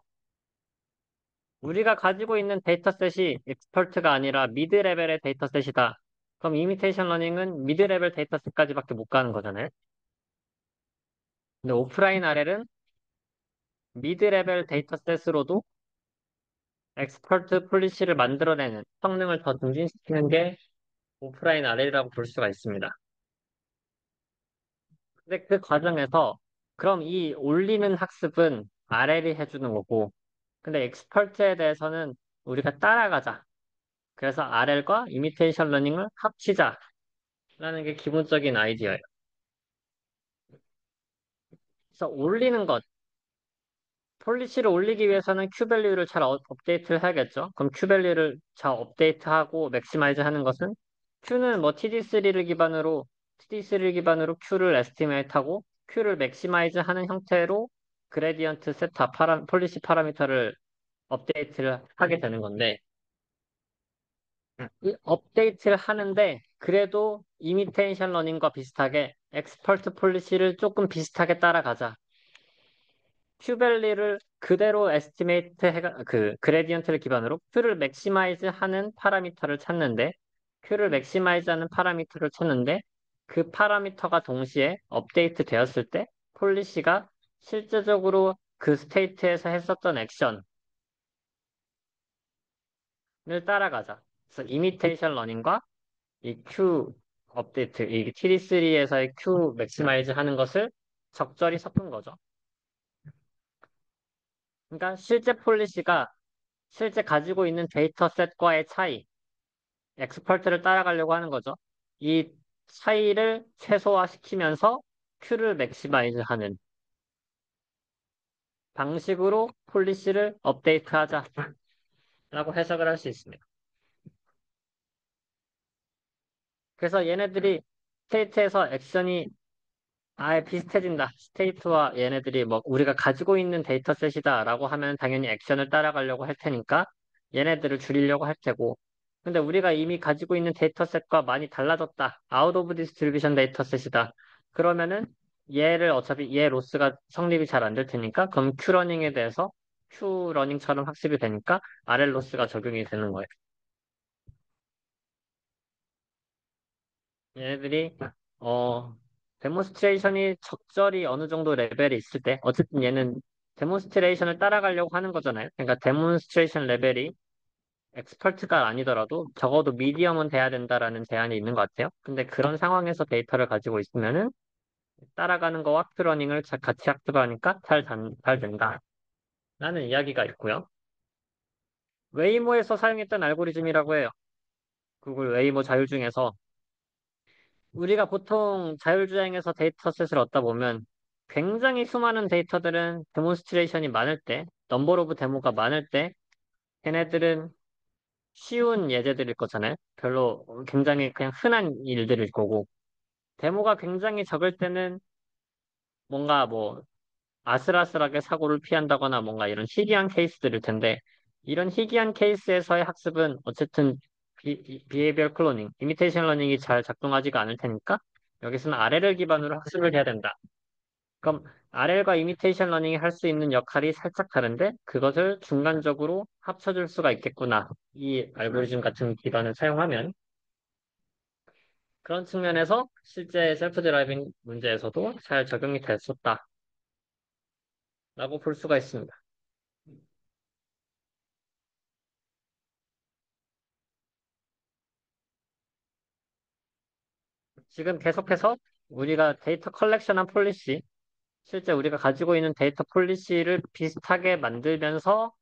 우리가 가지고 있는 데이터셋이 엑스퍼트가 아니라 미드 레벨의 데이터셋이다. 그럼 이미테이션 러닝은 미드 레벨 데이터셋까지밖에 못 가는 거잖아요. 근데 오프라인 RL은 미드 레벨 데이터셋으로도 엑스퍼트 폴리시를 만들어내는 성능을 더 증진시키는 게 오프라인 RL이라고 볼 수가 있습니다. 근데 그 과정에서 그럼 이 올리는 학습은 RL이 해주는 거고 근데 엑스퍼트에 대해서는 우리가 따라가자. 그래서 RL과 이미테이션 러닝을 합치자라는 게 기본적인 아이디어예요. 그래서 올리는 것, 폴리시를 올리기 위해서는 큐밸류를 잘 업데이트를 해야겠죠. 그럼 큐밸류를 잘 업데이트하고 맥시마이즈 하는 것은 Q는 뭐 TD3를 기반으로 Q를 에스티메이트하고 Q를 맥시마이즈 하는 형태로 그레디언트 세타 폴리시 파라미터를 업데이트를 하게 되는 건데 이 업데이트를 하는데 그래도 이미테이션 러닝과 비슷하게 엑스퍼트 폴리시를 조금 비슷하게 따라가자. 큐밸리를 그대로 에스티메이트 그 그레디언트를 기반으로 Q를 맥시마이즈 하는 파라미터를 찾는데 Q를 맥시마이즈 하는 파라미터를 찾는데 그 파라미터가 동시에 업데이트 되었을 때 폴리시가 실제적으로 그 스테이트에서 했었던 액션을 따라가자. 그래서 이미테이션 러닝과 이 Q 업데이트, 이 TD3에서의 Q 맥시마이즈 하는 것을 적절히 섞은 거죠. 그러니까 실제 폴리시가 실제 가지고 있는 데이터셋과의 차이, 엑스퍼트를 따라가려고 하는 거죠. 이 차이를 최소화시키면서 Q를 맥시마이즈 하는. 방식으로 폴리시를 업데이트하자라고 해석을 할 수 있습니다. 그래서 얘네들이 스테이트에서 액션이 아예 비슷해진다. 스테이트와 얘네들이 뭐 우리가 가지고 있는 데이터셋이다라고 하면 당연히 액션을 따라가려고 할 테니까 얘네들을 줄이려고 할 테고. 근데 우리가 이미 가지고 있는 데이터셋과 많이 달라졌다. 아웃 오브 디스트리뷰션 데이터셋이다. 그러면은 얘를 어차피 얘 로스가 성립이 잘 안 될 테니까 그럼 큐러닝에 대해서 큐러닝처럼 학습이 되니까 RL 로스가 적용이 되는 거예요. 얘네들이 어 데몬스트레이션이 적절히 어느 정도 레벨이 있을 때 어쨌든 얘는 데몬스트레이션을 따라가려고 하는 거잖아요. 그러니까 데몬스트레이션 레벨이 엑스퍼트가 아니더라도 적어도 미디엄은 돼야 된다라는 제한이 있는 것 같아요. 근데 그런 상황에서 데이터를 가지고 있으면은 따라가는 거와 큐러닝을 같이 학습하니까 잘 된다. 라는 이야기가 있고요. 웨이모에서 사용했던 알고리즘이라고 해요. 구글 웨이모 자율 중에서 우리가 보통 자율주행에서 데이터셋을 얻다 보면 굉장히 수많은 데이터들은 데몬스트레이션이 많을 때, 넘버 오브 데모가 많을 때, 걔네들은 쉬운 예제들일 거잖아요. 별로 굉장히 그냥 흔한 일들일 거고, 데모가 굉장히 적을 때는 뭔가 뭐 아슬아슬하게 사고를 피한다거나 뭔가 이런 희귀한 케이스들일 텐데, 이런 희귀한 케이스에서의 학습은 어쨌든 비헤이비얼 클로닝, 이미테이션 러닝이 잘 작동하지가 않을 테니까, 여기서는 RL을 기반으로 학습을 해야 된다. 그럼 RL과 이미테이션 러닝이 할 수 있는 역할이 살짝 다른데 그것을 중간적으로 합쳐줄 수가 있겠구나. 이 알고리즘 같은 기반을 사용하면 그런 측면에서 실제 셀프 드라이빙 문제에서도 잘 적용이 됐었다라고 볼 수가 있습니다. 지금 계속해서 우리가 데이터 컬렉션한 폴리시, 실제 우리가 가지고 있는 데이터 폴리시를 비슷하게 만들면서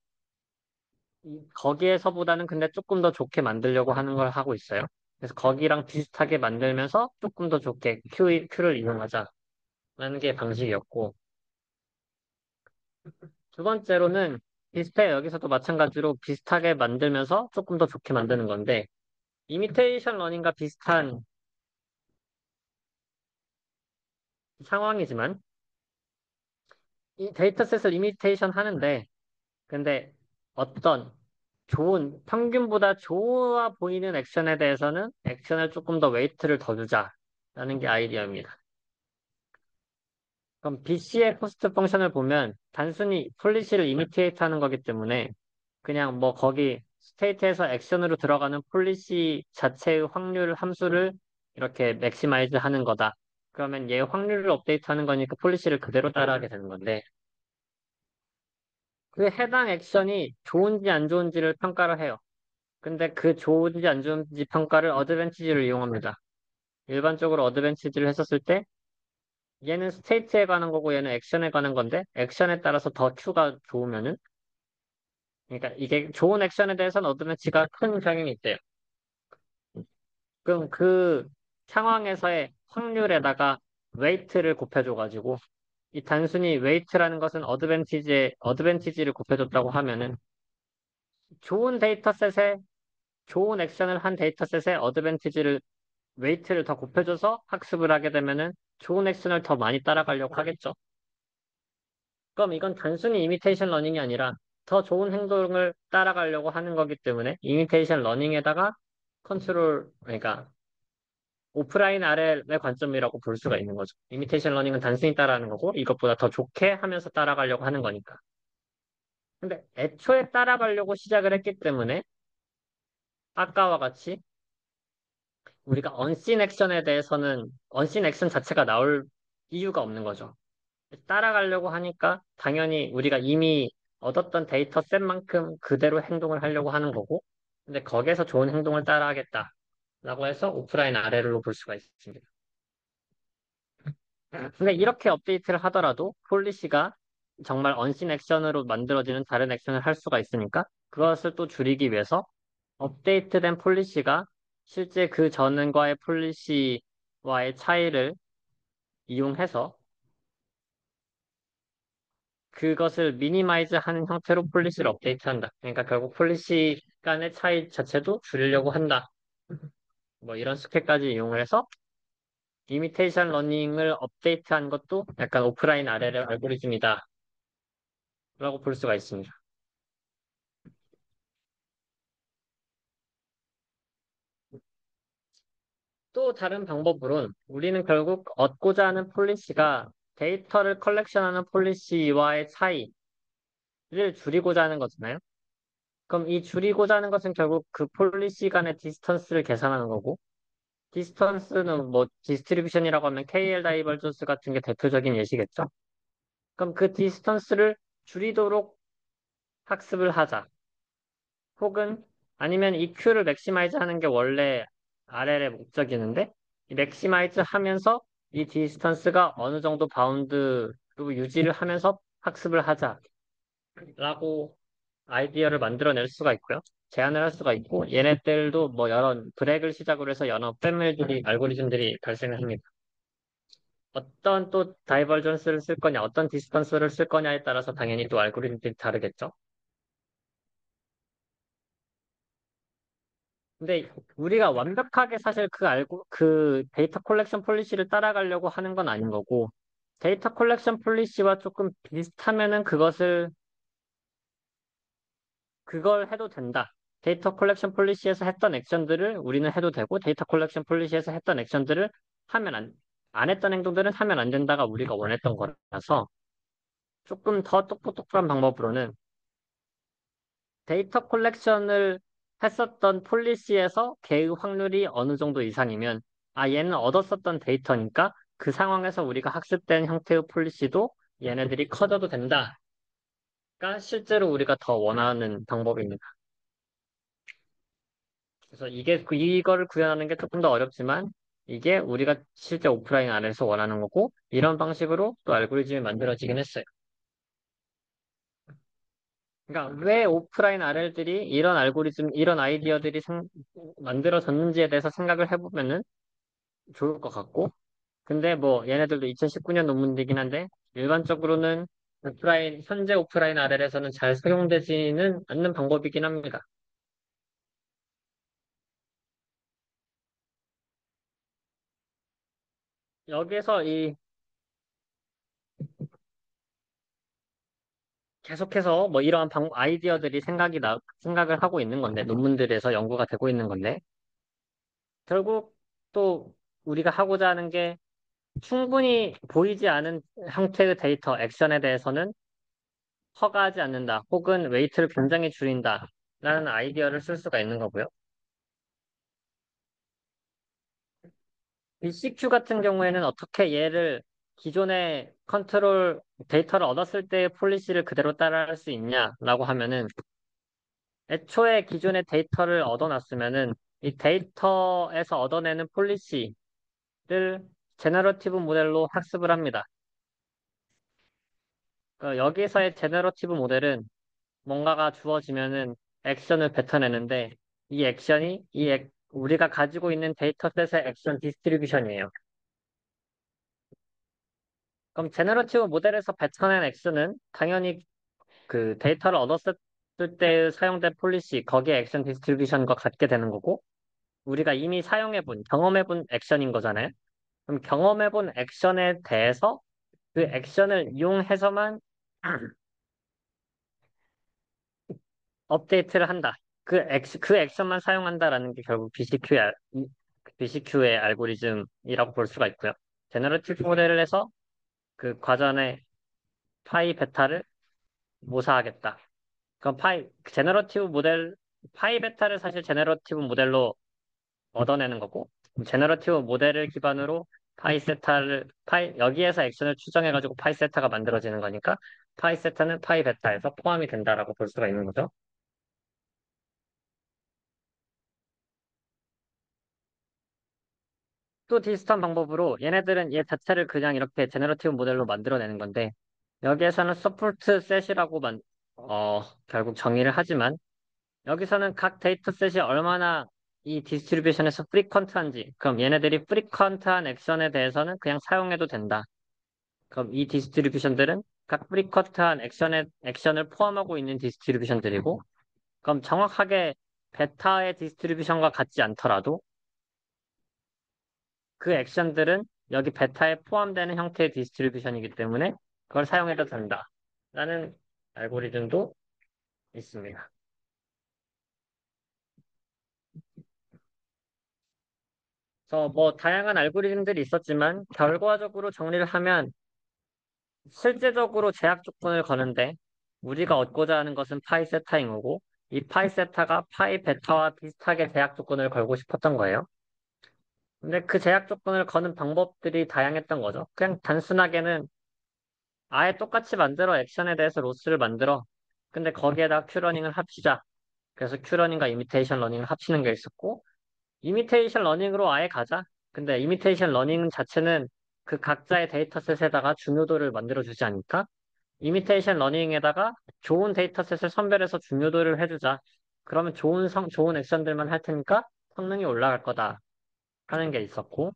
거기에서보다는 근데 조금 더 좋게 만들려고 하는 걸 하고 있어요. 그래서 거기랑 비슷하게 만들면서 조금 더 좋게 Q를 이용하자라는 게 방식이었고, 두 번째로는 비슷해. 여기서도 마찬가지로 비슷하게 만들면서 조금 더 좋게 만드는 건데, 이미테이션 러닝과 비슷한 상황이지만, 이 데이터셋을 이미테이션 하는데, 근데 어떤 좋은, 평균보다 좋아 보이는 액션에 대해서는 액션을 조금 더 웨이트를 더 주자라는 게 아이디어입니다. 그럼 BC의 코스트 펑션을 보면 단순히 폴리시를 이미테이트 하는 거기 때문에 그냥 뭐 거기 스테이트에서 액션으로 들어가는 폴리시 자체의 확률 함수를 이렇게 맥시마이즈 하는 거다. 그러면 얘 확률을 업데이트 하는 거니까 폴리시를 그대로 따라하게 되는 건데 그 해당 액션이 좋은지 안 좋은지를 평가를 해요. 근데 그 좋은지 안 좋은지 평가를 어드밴티지를 이용합니다. 일반적으로 어드밴티지를 했었을 때 얘는 스테이트에 관한 거고 얘는 액션에 관한 건데 액션에 따라서 더 Q가 좋으면은 그러니까 이게 좋은 액션에 대해서는 어드밴티지가 큰 영향이 있대요. 그럼 그 상황에서의 확률에다가 웨이트를 곱해줘가지고 이 단순히 웨이트라는 것은 어드밴티지를 곱해줬다고 하면은 좋은 데이터셋에 좋은 액션을 한 데이터셋에 어드밴티지를 웨이트를 더 곱해줘서 학습을 하게 되면은 좋은 액션을 더 많이 따라가려고 하겠죠. 그럼 이건 단순히 이미테이션 러닝이 아니라 더 좋은 행동을 따라가려고 하는 거기 때문에 이미테이션 러닝에다가 그러니까 오프라인 RL의 관점이라고 볼 수가 있는 거죠. 이미테이션 러닝은 단순히 따라하는 거고 이것보다 더 좋게 하면서 따라가려고 하는 거니까. 근데 애초에 따라가려고 시작을 했기 때문에 아까와 같이 우리가 언씬 액션에 대해서는 언씬 액션 자체가 나올 이유가 없는 거죠. 따라가려고 하니까 당연히 우리가 이미 얻었던 데이터 셋만큼 그대로 행동을 하려고 하는 거고, 근데 거기에서 좋은 행동을 따라하겠다라고 해서 오프라인 아래로 볼 수가 있습니다. 근데 이렇게 업데이트를 하더라도 폴리시가 정말 언신 액션으로 만들어지는 다른 액션을 할 수가 있으니까 그것을 또 줄이기 위해서 업데이트된 폴리시가 실제 그 전과의 폴리시와의 차이를 이용해서 그것을 미니마이즈 하는 형태로 폴리시를 업데이트한다. 그러니까 결국 폴리시 간의 차이 자체도 줄이려고 한다. 뭐 이런 스킬까지 이용을 해서 이미테이션 러닝을 업데이트한 것도 약간 오프라인 RL 알고리즘이다. 라고 볼 수가 있습니다. 또 다른 방법으론 우리는 결국 얻고자 하는 폴리시가 데이터를 컬렉션하는 폴리시와의 차이를 줄이고자 하는 거잖아요. 그럼 이 줄이고자 하는 것은 결국 그 폴리시 간의 디스턴스를 계산하는 거고, 디스턴스는 뭐 디스트리뷰션이라고 하면 KL 다이버전스 같은 게 대표적인 예시겠죠. 그럼 그 디스턴스를 줄이도록 학습을 하자. 혹은 아니면 EQ를 맥시마이즈 하는 게 원래 RL의 목적이었는데 이 맥시마이즈 하면서 이 디스턴스가 어느 정도 바운드로 유지를 하면서 학습을 하자라고 아이디어를 만들어낼 수가 있고요. 제안을 할 수가 있고 얘네들도 뭐 여러 브렉을 시작으로 해서 여러 패밀들이 알고리즘들이 발생을 합니다. 어떤 또 다이버전스를 쓸 거냐, 어떤 디스턴스를 쓸 거냐에 따라서 당연히 또 알고리즘들이 다르겠죠. 근데 우리가 완벽하게 사실 그 데이터 콜렉션 폴리시를 따라가려고 하는 건 아닌 거고, 데이터 콜렉션 폴리시와 조금 비슷하면은 그걸 해도 된다. 데이터 콜렉션 폴리시에서 했던 액션들을 우리는 해도 되고, 데이터 콜렉션 폴리시에서 했던 액션들을 하면 안 했던 행동들은 하면 안 된다가 우리가 원했던 거라서, 조금 더 똑똑똑한 방법으로는 데이터 콜렉션을 했었던 폴리시에서 개의 확률이 어느 정도 이상이면, 아, 얘는 얻었었던 데이터니까 그 상황에서 우리가 학습된 형태의 폴리시도 얘네들이 커져도 된다가 실제로 우리가 더 원하는 방법입니다. 그래서 이거를 구현하는 게 조금 더 어렵지만, 이게 우리가 실제 오프라인 안에서 원하는 거고, 이런 방식으로 또 알고리즘이 만들어지긴 했어요. 그러니까 왜 오프라인 RL들이 이런 알고리즘, 이런 아이디어들이 만들어졌는지에 대해서 생각을 해보면은 좋을 것 같고, 근데 뭐 얘네들도 2019년 논문이긴 한데 일반적으로는 현재 오프라인 RL에서는 잘 사용되지는 않는 방법이긴 합니다. 여기서 계속해서 뭐 이러한 아이디어들이 생각을 하고 있는 건데, 논문들에서 연구가 되고 있는 건데, 결국 또 우리가 하고자 하는 게 충분히 보이지 않은 형태의 데이터, 액션에 대해서는 허가하지 않는다. 혹은 웨이트를 굉장히 줄인다. 라는 아이디어를 쓸 수가 있는 거고요. BCQ 같은 경우에는 어떻게 얘를 기존의 데이터를 얻었을 때의 폴리시를 그대로 따라할 수 있냐라고 하면은 애초에 기존의 데이터를 얻어놨으면은 이 데이터에서 얻어내는 폴리시를 제너러티브 모델로 학습을 합니다. 여기서의 제너러티브 모델은 뭔가가 주어지면은 액션을 뱉어내는데 이 액션이 우리가 가지고 있는 데이터셋의 액션 디스트리뷰션이에요. 그럼 제너러티브 모델에서 뱉어낸 액션은 당연히 그 데이터를 얻었을 때 사용된 폴리시, 거기에 액션 디스트리뷰션과 같게 되는 거고 우리가 이미 경험해본 액션인 거잖아요. 그럼 경험해본 액션에 대해서 그 액션을 이용해서만 업데이트를 한다. 그 액션만 사용한다라는 게 결국 BCQ의 알고리즘이라고 볼 수가 있고요. 제너러티브 모델을 해서 그 과전의 파이 베타를 모사하겠다. 그럼 파이 베타를 사실 제너러티브 모델로 얻어내는 거고, 제너러티브 모델을 기반으로 여기에서 액션을 추정해가지고 파이 세타가 만들어지는 거니까, 파이 세타는 파이 베타에서 포함이 된다라고 볼 수가 있는 거죠. 또 비슷한 방법으로 얘네들은 얘 자체를 그냥 이렇게 제너러티브 모델로 만들어내는 건데 여기에서는 서포트 셋이라고 결국 정의를 하지만 여기서는 각 데이터셋이 얼마나 이 디스트리뷰션에서 프리퀀트한지 그럼 얘네들이 프리퀀트한 액션에 대해서는 그냥 사용해도 된다. 그럼 이 디스트리뷰션들은 각 프리쿼트한 액션을 포함하고 있는 디스트리뷰션들이고, 그럼 정확하게 베타의 디스트리뷰션과 같지 않더라도 그 액션들은 여기 베타에 포함되는 형태의 디스트리뷰션이기 때문에 그걸 사용해도 된다. 라는 알고리즘도 있습니다. 그래서 뭐 다양한 알고리즘들이 있었지만 결과적으로 정리를 하면 실제적으로 제약 조건을 거는데 우리가 얻고자 하는 것은 파이 세타인 거고 이 파이 세타가 파이 베타와 비슷하게 제약 조건을 걸고 싶었던 거예요. 근데 그 제약 조건을 거는 방법들이 다양했던 거죠. 그냥 단순하게는 아예 똑같이 만들어 액션에 대해서 로스를 만들어. 근데 거기에다 큐러닝을 합치자. 그래서 큐러닝과 이미테이션 러닝을 합치는 게 있었고 이미테이션 러닝으로 아예 가자. 근데 이미테이션 러닝 자체는 그 각자의 데이터셋에다가 중요도를 만들어주지 않을까? 이미테이션 러닝에다가 좋은 데이터셋을 선별해서 중요도를 해주자. 그러면 좋은 액션들만 할 테니까 성능이 올라갈 거다 하는 게 있었고,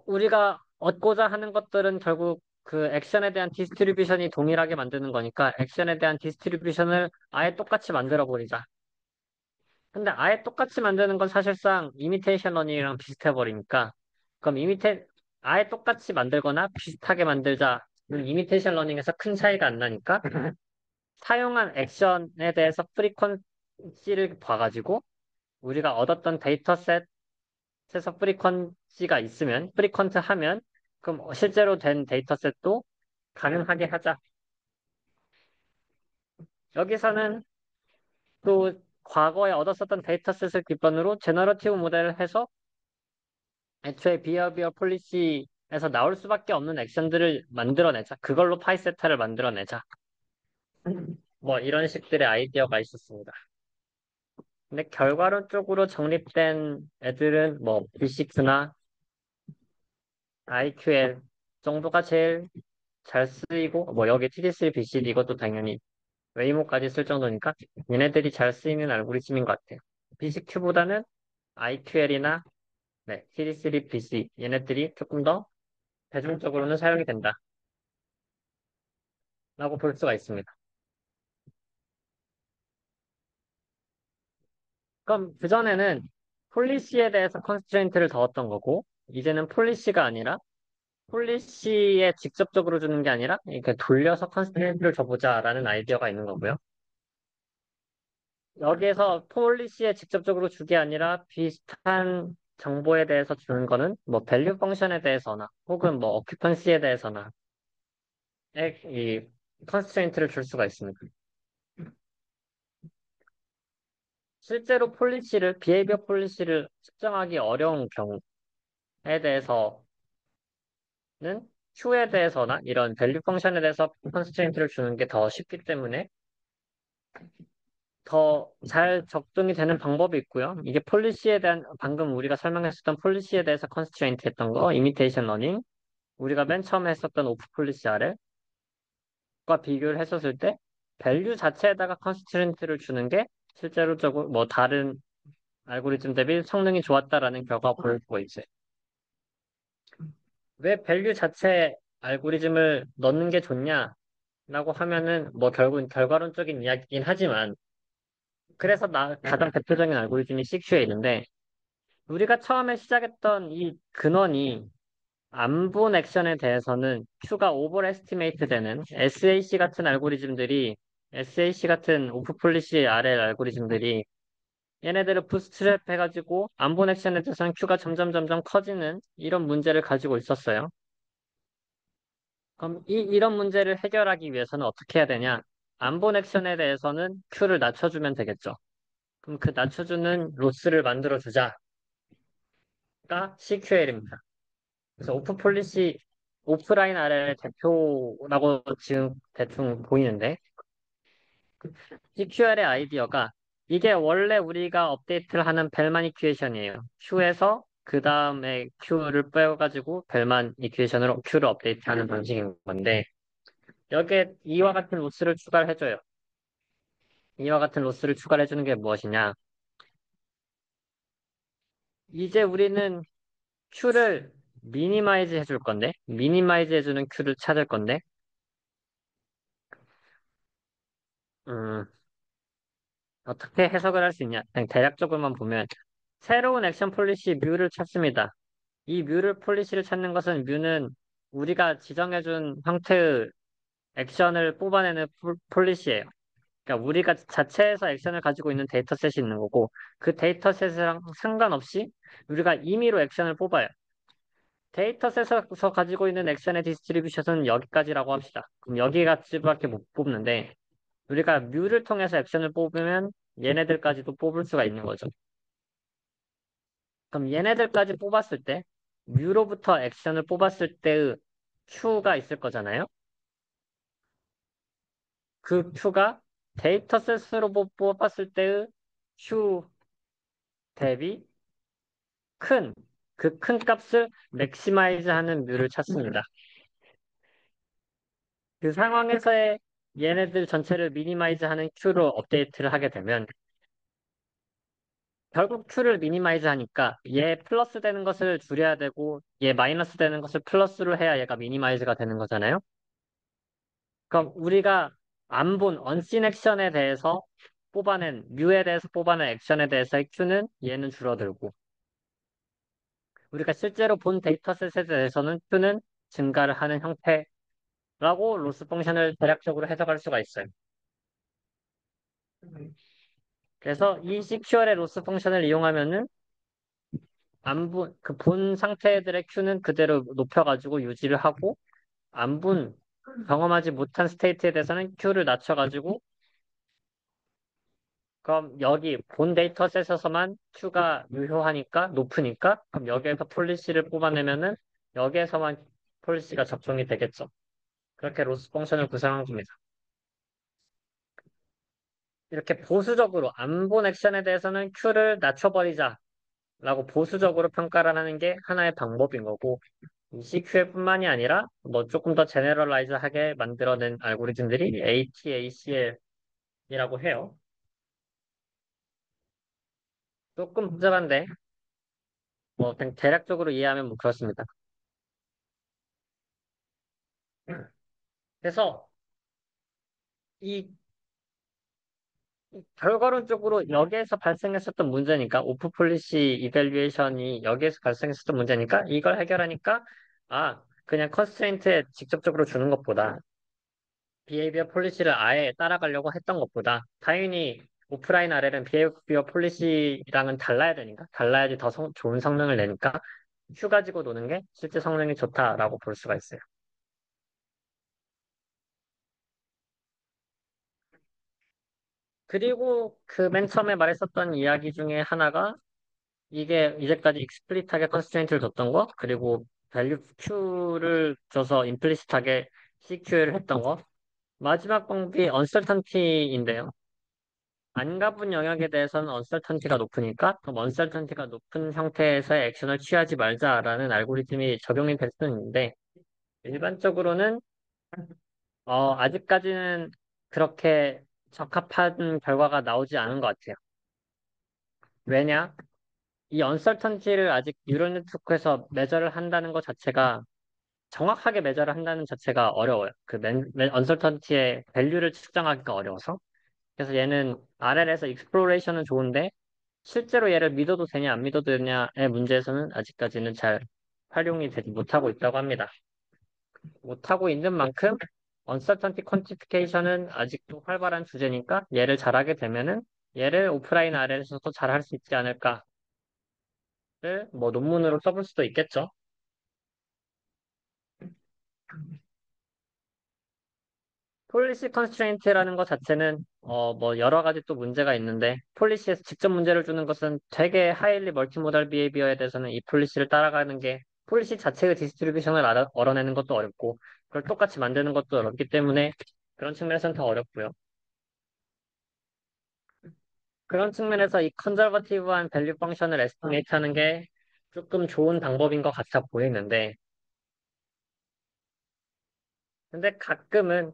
우리가 얻고자 하는 것들은 결국 그 액션에 대한 디스트리뷰션이 동일하게 만드는 거니까 액션에 대한 디스트리뷰션을 아예 똑같이 만들어 버리자. 근데 아예 똑같이 만드는 건 사실상 이미테이션 러닝이랑 비슷해 버리니까 그럼 아예 똑같이 만들거나 비슷하게 만들자. 이미테이션 러닝에서 큰 차이가 안 나니까 사용한 액션에 대해서 프리퀀시를 봐가지고 우리가 얻었던 데이터셋에서 프리퀀트 하면 그럼 실제로 된 데이터셋도 가능하게 하자. 여기서는 또 과거에 얻었었던 데이터셋을 기반으로 제너러티브 모델을 해서 애초에 비어비어 폴리시에서 나올 수밖에 없는 액션들을 만들어내자. 그걸로 파이세타를 만들어내자. 뭐 이런 식들의 아이디어가 있었습니다. 근데 결과론적으로 정립된 애들은 뭐 B6나 IQL 정도가 제일 잘 쓰이고 뭐 여기 TD3, BCD 이것도 당연히 웨이모까지 쓸 정도니까 얘네들이 잘 쓰이는 알고리즘인 것 같아요. BCQ보다는 IQL이나 네, TD3, BC 얘네들이 조금 더 대중적으로는 사용이 된다라고 볼 수가 있습니다. 그럼 그전에는 폴리시에 대해서 컨스트레인트를 뒀던 거고 이제는 폴리시가 아니라 폴리시에 직접적으로 주는 게 아니라 이렇게 돌려서 컨스트레인트를 줘보자라는 아이디어가 있는 거고요. 여기에서 폴리시에 직접적으로 주게 아니라 비슷한 정보에 대해서 주는 거는 뭐 밸류 펑션에 대해서나 혹은 뭐 어큐펀시에 대해서나 이 컨스트레인트를 줄 수가 있습니다. 실제로 비헤이비어 폴리시를 측정하기 어려운 경우에 대해서는 Q에 대해서나 이런 밸류 펑션에 대해서 컨스트레인트를 주는 게 더 쉽기 때문에 더 잘 적용이 되는 방법이 있고요. 이게 폴리시에 대한 방금 우리가 설명했었던 폴리시에 대해서 컨스트레인트 했던 거, 이미테이션 러닝, 우리가 맨 처음에 했었던 오프 폴리시 아래과 비교를 했었을 때 밸류 자체에다가 컨스트레인트를 주는 게 실제로적으로 뭐 다른 알고리즘 대비 성능이 좋았다라는 결과가 보여주고 있어요. 왜 밸류 자체 알고리즘을 넣는 게 좋냐라고 하면은 뭐 결국은 결과론적인 이야기긴 하지만 그래서 가장 대표적인 알고리즘이 CQL인데 우리가 처음에 시작했던 이 근원이 안 본 액션에 대해서는 Q가 오버 에스티메이트 되는 SAC 같은 오프 폴리시 RL 알고리즘들이 얘네들을 부스트랩 해가지고 안 본 액션에 대해서는 Q가 점점 커지는 이런 문제를 가지고 있었어요. 그럼 이런 문제를 해결하기 위해서는 어떻게 해야 되냐? 안 본 액션에 대해서는 Q를 낮춰주면 되겠죠. 그럼 그 낮춰주는 로스를 만들어주자가 CQL입니다. 그래서 오프라인 RL의 대표라고 지금 대충 보이는데, CQL의 아이디어가 이게 원래 우리가 업데이트를 하는 벨만 이퀘이션이에요. Q에서 그 다음에 Q를 빼가지고 벨만 이퀘이션으로 Q를 업데이트하는 방식인 건데, 여기에 이와 같은 로스를 추가를 해줘요. 이와 같은 로스를 추가를 해주는 게 무엇이냐? 이제 우리는 Q를 미니마이즈 해줄 건데, 미니마이즈 해주는 큐를 찾을 건데, 음, 어떻게 해석을 할 수 있냐? 그냥 대략적으로만 보면, 새로운 액션 폴리시 뮤를 찾습니다. 이 뮤를 폴리시를 찾는 것은 뮤는 우리가 지정해준 형태의 액션을 뽑아내는 폴리시예요. 그러니까 우리가 자체에서 액션을 가지고 있는 데이터셋이 있는 거고, 그 데이터셋이랑 상관없이 우리가 임의로 액션을 뽑아요. 데이터셋에서 가지고 있는 액션의 디스트리뷰션은 여기까지라고 합시다. 그럼 여기까지밖에 못 뽑는데, 우리가 뮤를 통해서 액션을 뽑으면 얘네들까지도 뽑을 수가 있는 거죠. 그럼 얘네들까지 뽑았을 때, 뮤로부터 액션을 뽑았을 때의 Q가 있을 거잖아요. 그 Q가 데이터셋으로 뽑았을 때의 Q 대비 큰, 그 큰 값을 맥시마이즈 하는 뮤를 찾습니다. 그 상황에서의 얘네들 전체를 미니마이즈 하는 Q로 업데이트를 하게 되면 결국 Q를 미니마이즈 하니까 얘 플러스 되는 것을 줄여야 되고 얘 마이너스 되는 것을 플러스로 해야 얘가 미니마이즈가 되는 거잖아요. 그럼 우리가 안 본 언씬 액션에 대해서 뽑아낸 뮤에 대해서 뽑아낸 액션에 대해서의 Q는 얘는 줄어들고 우리가 실제로 본 데이터셋에 대해서는 Q는 증가를 하는 형태라고 로스 펑션을 대략적으로 해석할 수가 있어요. 그래서 이 CQR의 로스 펑션을 이용하면은 그 본 상태들의 Q는 그대로 높여가지고 유지를 하고 경험하지 못한 스테이트에 대해서는 Q를 낮춰가지고 그럼 여기 본 데이터셋에서만 Q가 유효하니까 높으니까 그럼 여기에서 폴리시를 뽑아내면은 여기에서만 폴리시가 적용이 되겠죠. 그렇게 로스 펑션을 구성한 겁니다. 이렇게 보수적으로 안 본 액션에 대해서는 Q를 낮춰버리자 라고 보수적으로 평가를 하는 게 하나의 방법인 거고 이 CQL뿐만이 아니라 뭐 조금 더 제너럴라이즈하게 만들어낸 알고리즘들이 ATACL이라고 해요. 조금 복잡한데 뭐 그냥 대략적으로 이해하면 뭐 그렇습니다. 그래서 이 결과론적으로 여기에서 발생했었던 문제니까 오프 폴리시 이밸류에이션이 여기에서 발생했었던 문제니까 이걸 해결하니까 그냥 컨스트레인트에 직접적으로 주는 것보다 비헤이비어 폴리시를 아예 따라가려고 했던 것보다 당연히 오프라인 RL은 비헤이비어 폴리시랑은 달라야 되니까 달라야지 더 좋은 성능을 내니까 큐 가지고 노는 게 실제 성능이 좋다라고 볼 수가 있어요. 그리고 그 맨 처음에 말했었던 이야기 중에 하나가 이게 이제까지 익스플리트하게 컨스트레인트를 줬던 거 그리고 밸류 Q를 줘서 임플리시트하게 CQ를 했던 거 마지막 방법이 언설턴티인데요. 안 가본 영역에 대해서는 언설턴티가 높으니까 그럼 언설턴티가 높은 형태에서의 액션을 취하지 말자라는 알고리즘이 적용이 될 수는 있는데 일반적으로는 아직까지는 그렇게 적합한 결과가 나오지 않은 것 같아요. 왜냐? 이 언설턴티를 아직 뉴럴 네트워크에서 매저를 한다는 것 자체가 정확하게 매저를 한다는 자체가 어려워요. 언설턴티의 밸류를 측정하기가 어려워서. 그래서 얘는 RL에서 익스플로레이션은 좋은데 실제로 얘를 믿어도 되냐 안 믿어도 되냐의 문제에서는 아직까지는 잘 활용이 되지 못하고 있다고 합니다. 못하고 있는 만큼 uncertainty quantification은 아직도 활발한 주제니까 얘를 잘하게 되면은 얘를 오프라인 RL에서도 잘할 수 있지 않을까를 뭐 논문으로 써볼 수도 있겠죠. 폴리시 컨스트레인트라는 것 자체는 뭐 여러 가지 또 문제가 있는데 폴리시에서 직접 문제를 주는 것은 되게 하일리 멀티모달 비헤이비어에 대해서는 이 폴리시를 따라가는 게 폴리시 자체의 디스트리뷰션을 알아내는 것도 어렵고 그걸 똑같이 만드는 것도 어렵기 때문에 그런 측면에서는 더 어렵고요. 그런 측면에서 이 컨저버티브한 밸류 펑션을 에스티메이트 하는 게 조금 좋은 방법인 것 같아 보이는데 근데 가끔은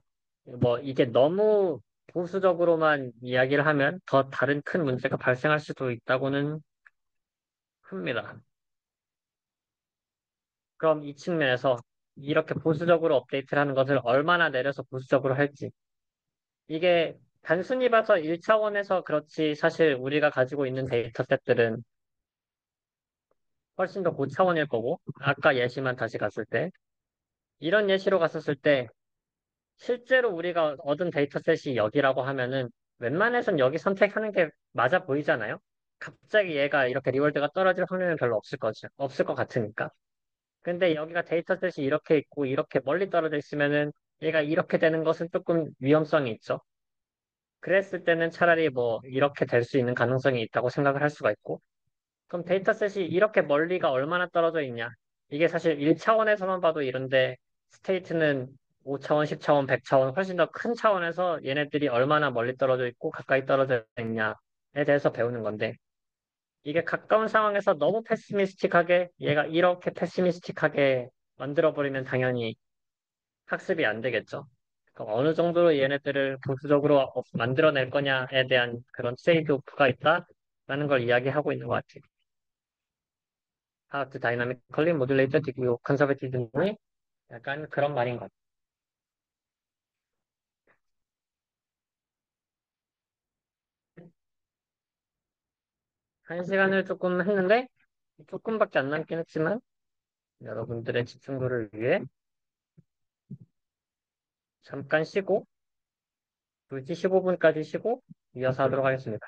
뭐 이게 너무 보수적으로만 이야기를 하면 더 다른 큰 문제가 발생할 수도 있다고는 합니다. 그럼 이 측면에서 이렇게 보수적으로 업데이트를 하는 것을 얼마나 내려서 보수적으로 할지. 이게 단순히 봐서 1차원에서 그렇지 사실 우리가 가지고 있는 데이터셋들은 훨씬 더 고차원일 거고 아까 예시만 다시 갔을 때 이런 예시로 갔었을 때 실제로 우리가 얻은 데이터셋이 여기라고 하면은 웬만해선 여기 선택하는 게 맞아 보이잖아요. 갑자기 얘가 이렇게 리월드가 떨어질 확률은 별로 없을 거죠. 없을 것 같으니까. 근데 여기가 데이터셋이 이렇게 있고 이렇게 멀리 떨어져 있으면은 얘가 이렇게 되는 것은 조금 위험성이 있죠. 그랬을 때는 차라리 뭐 이렇게 될 수 있는 가능성이 있다고 생각을 할 수가 있고 그럼 데이터셋이 이렇게 멀리가 얼마나 떨어져 있냐? 이게 사실 1차원에서만 봐도 이런데 스테이트는 5차원, 10차원, 100차원 훨씬 더 큰 차원에서 얘네들이 얼마나 멀리 떨어져 있고 가까이 떨어져 있냐에 대해서 배우는 건데 이게 가까운 상황에서 너무 패시미스틱하게 얘가 이렇게 패시미스틱하게 만들어버리면 당연히 학습이 안 되겠죠. 그럼 어느 정도로 얘네들을 보수적으로 만들어낼 거냐에 대한 그런 트레이드 오프가 있다라는 걸 이야기하고 있는 것 같아요. How to dynamically modulate the degree of conservatism이 약간 그런 말인 것 같아요. 한 시간을 조금 했는데 조금밖에 안 남긴 했지만 여러분들의 집중도를 위해 잠깐 쉬고 2시 15분까지 쉬고 이어서 하도록 하겠습니다.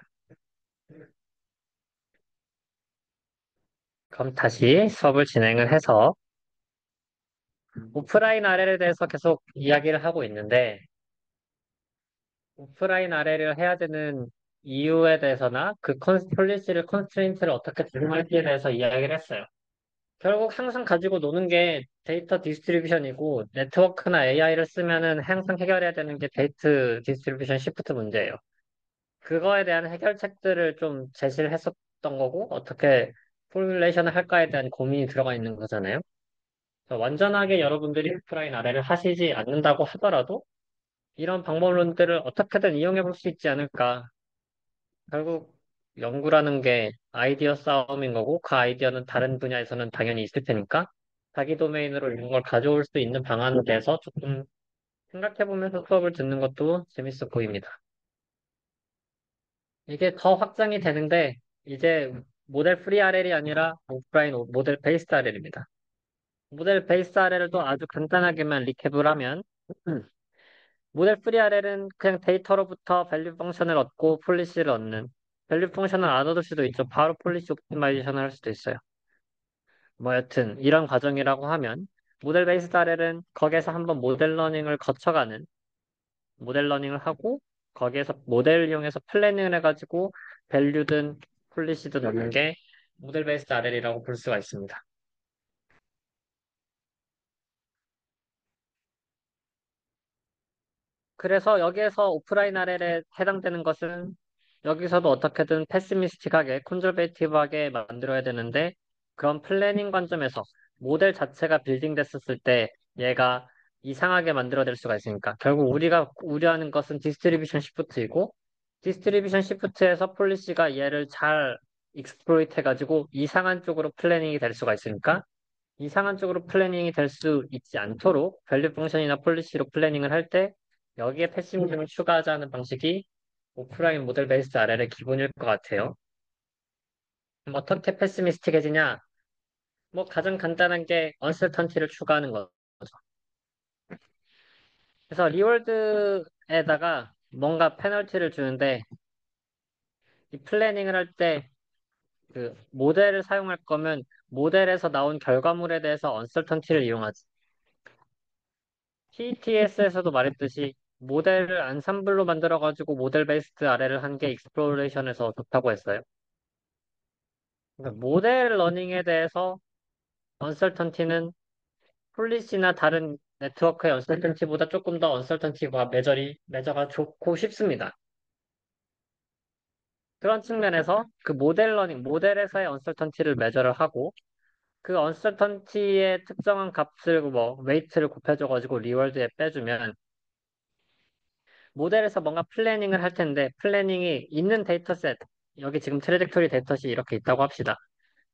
그럼 다시 수업을 진행을 해서 오프라인 아래에 대해서 계속 이야기를 하고 있는데 오프라인 아래를 해야 되는 이유에 대해서나 그 폴리시를 컨스트레인트를 어떻게 적용할지에 대해서 이야기를 했어요. 결국 항상 가지고 노는 게 데이터 디스트리뷰션이고 네트워크나 AI를 쓰면은 항상 해결해야 되는 게 데이터 디스트리뷰션 시프트 문제예요. 그거에 대한 해결책들을 좀 제시를 했었던 거고 어떻게 포뮬레이션을 할까에 대한 고민이 들어가 있는 거잖아요. 그래서 완전하게 여러분들이 오프라인 아래를 하시지 않는다고 하더라도 이런 방법론들을 어떻게든 이용해 볼 수 있지 않을까. 결국 연구라는 게 아이디어 싸움인 거고 그 아이디어는 다른 분야에서는 당연히 있을 테니까 자기 도메인으로 이런 걸 가져올 수 있는 방안에 대해서 조금 생각해보면서 수업을 듣는 것도 재밌어 보입니다. 이게 더 확장이 되는데 이제 모델 프리 RL이 아니라 오프라인 모델 베이스드 RL입니다. 모델 베이스드 RL을 또 아주 간단하게만 리캡을 하면 모델 프리 RL은 그냥 데이터로부터 밸류 펑션을 얻고 폴리시를 얻는 밸류 펑션을 안 얻을 수도 있죠. 바로 폴리시 옵티마이제이션을 할 수도 있어요. 뭐 여튼 이런 과정이라고 하면 모델 베이스드 RL은 거기에서 한번 모델 러닝을 거쳐가는 모델 러닝을 하고 거기에서 모델을 이용해서 플래닝을 해가지고 밸류든 폴리시든 얻는 게 모델 베이스드 RL이라고 볼 수가 있습니다. 그래서 여기에서 오프라인 RL에 해당되는 것은 여기서도 어떻게든 패시미스틱하게 콘저베이티브하게 만들어야 되는데 그런 플래닝 관점에서 모델 자체가 빌딩 됐었을 때 얘가 이상하게 만들어낼 수가 있으니까 결국 우리가 우려하는 것은 디스트리뷰션 시프트이고 디스트리뷰션 시프트에서 폴리시가 얘를 잘 익스플로이트 해가지고 이상한 쪽으로 플래닝이 될 수가 있으니까 이상한 쪽으로 플래닝이 될 수 있지 않도록 밸류 펑션이나 폴리시로 플래닝을 할 때 여기에 패시미즘을 추가하자는 방식이 오프라인 모델 베이스드 RL의 기본일 것 같아요. 그럼 어떻게 패시미스틱해지냐? 뭐 가장 간단한 게 언서턴티를 추가하는 거죠. 그래서 리월드에다가 뭔가 페널티를 주는데 이 플래닝을 할 때 그 모델을 사용할 거면 모델에서 나온 결과물에 대해서 언서턴티를 이용하지. TTS에서도 말했듯이 모델을 안삼블로 만들어가지고 모델 베이스드 아래를 한 게 익스플로레이션에서 좋다고 했어요. 그러니까 모델 러닝에 대해서 언설턴티는 폴리시나 다른 네트워크의 언설턴티보다 조금 더 언설턴티가 매저가 좋고 쉽습니다. 그런 측면에서 그 모델 러닝, 모델에서의 언설턴티를 매저를 하고 그 언설턴티의 특정한 값을 뭐 웨이트를 곱해줘가지고 리월드에 빼주면 모델에서 뭔가 플래닝을 할 텐데 플래닝이 있는 데이터셋 여기 지금 트레젝토리 데이터셋이 이렇게 있다고 합시다.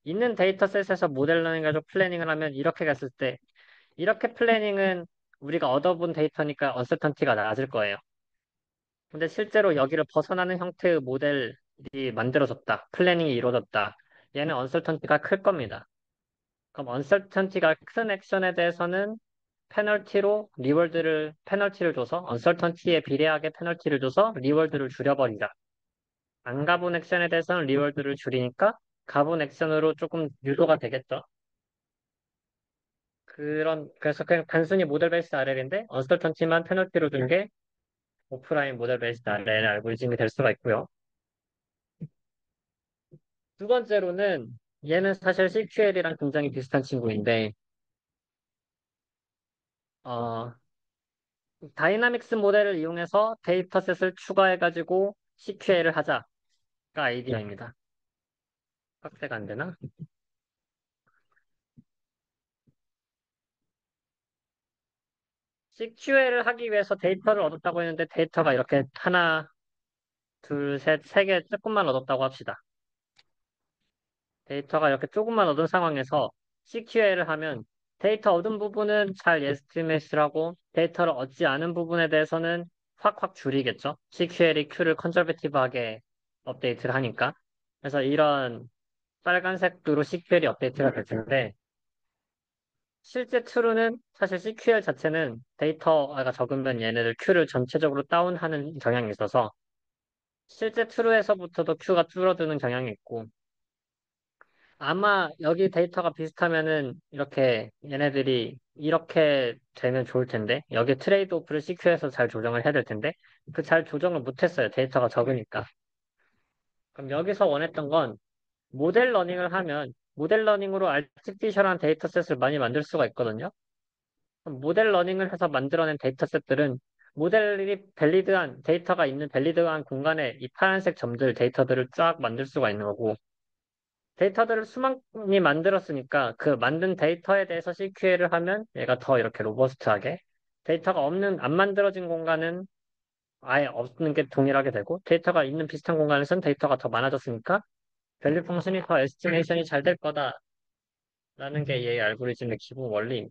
있는 데이터셋에서 모델러닝 가지고 플래닝을 하면 이렇게 갔을 때 이렇게 플래닝은 우리가 얻어본 데이터니까 언서턴티가 낮을 거예요. 근데 실제로 여기를 벗어나는 형태의 모델이 만들어졌다. 플래닝이 이루어졌다. 얘는 언설턴티가 클 겁니다. 그럼 언설턴티가 큰 액션에 대해서는 페널티를 줘서 언설턴티에 비례하게 페널티를 줘서 리월드를 줄여버리자. 안 가본 액션에 대해서는 리월드를 줄이니까 가본 액션으로 조금 유도가 되겠죠. 그래서 그냥 단순히 모델 베이스 RL인데 언설턴티만 페널티로 준 게 오프라인 모델 베이스 RL 알고리즘이 될 수가 있고요. 두 번째로는 얘는 사실 CQL이랑 굉장히 비슷한 친구인데 어, 다이나믹스 모델을 이용해서 데이터셋을 추가해가지고 CQL을 하자가 아이디어입니다. 확대가 안 되나? CQL을 하기 위해서 데이터를 얻었다고 했는데 데이터가 이렇게 하나, 둘, 셋, 세 개 조금만 얻었다고 합시다. 데이터가 이렇게 조금만 얻은 상황에서 CQL을 하면 데이터 얻은 부분은 잘 에스티메이트를 하고 데이터를 얻지 않은 부분에 대해서는 확확 줄이겠죠. CQL이 Q를 컨저베티브하게 업데이트를 하니까. 그래서 이런 빨간색으로 CQL이 업데이트가 될 텐데 실제 true는 사실 CQL 자체는 데이터가 적으면 얘네들 Q를 전체적으로 다운하는 경향이 있어서 실제 true에서부터도 Q가 줄어드는 경향이 있고 아마 여기 데이터가 비슷하면은 이렇게 얘네들이 이렇게 되면 좋을 텐데 여기 트레이드 오프를 CQ에서 잘 조정을 해야 될 텐데 그 잘 조정을 못했어요. 데이터가 적으니까. 그럼 여기서 원했던 건 모델 러닝을 하면 모델 러닝으로 아티피셜한 데이터셋을 많이 만들 수가 있거든요. 그럼 모델 러닝을 해서 만들어낸 데이터셋들은 모델이 밸리드한 데이터가 있는 밸리드한 공간에 이 파란색 점들 데이터들을 쫙 만들 수가 있는 거고 데이터들을 수많이 만들었으니까 그 만든 데이터에 대해서 CQL을 하면 얘가 더 이렇게 로버스트하게 데이터가 없는 안 만들어진 공간은 아예 없는 게 동일하게 되고 데이터가 있는 비슷한 공간에서는 데이터가 더 많아졌으니까 밸류 펑션이 더 에스티메이션이 잘 될 거다라는 게 얘의 알고리즘의 기본 원리.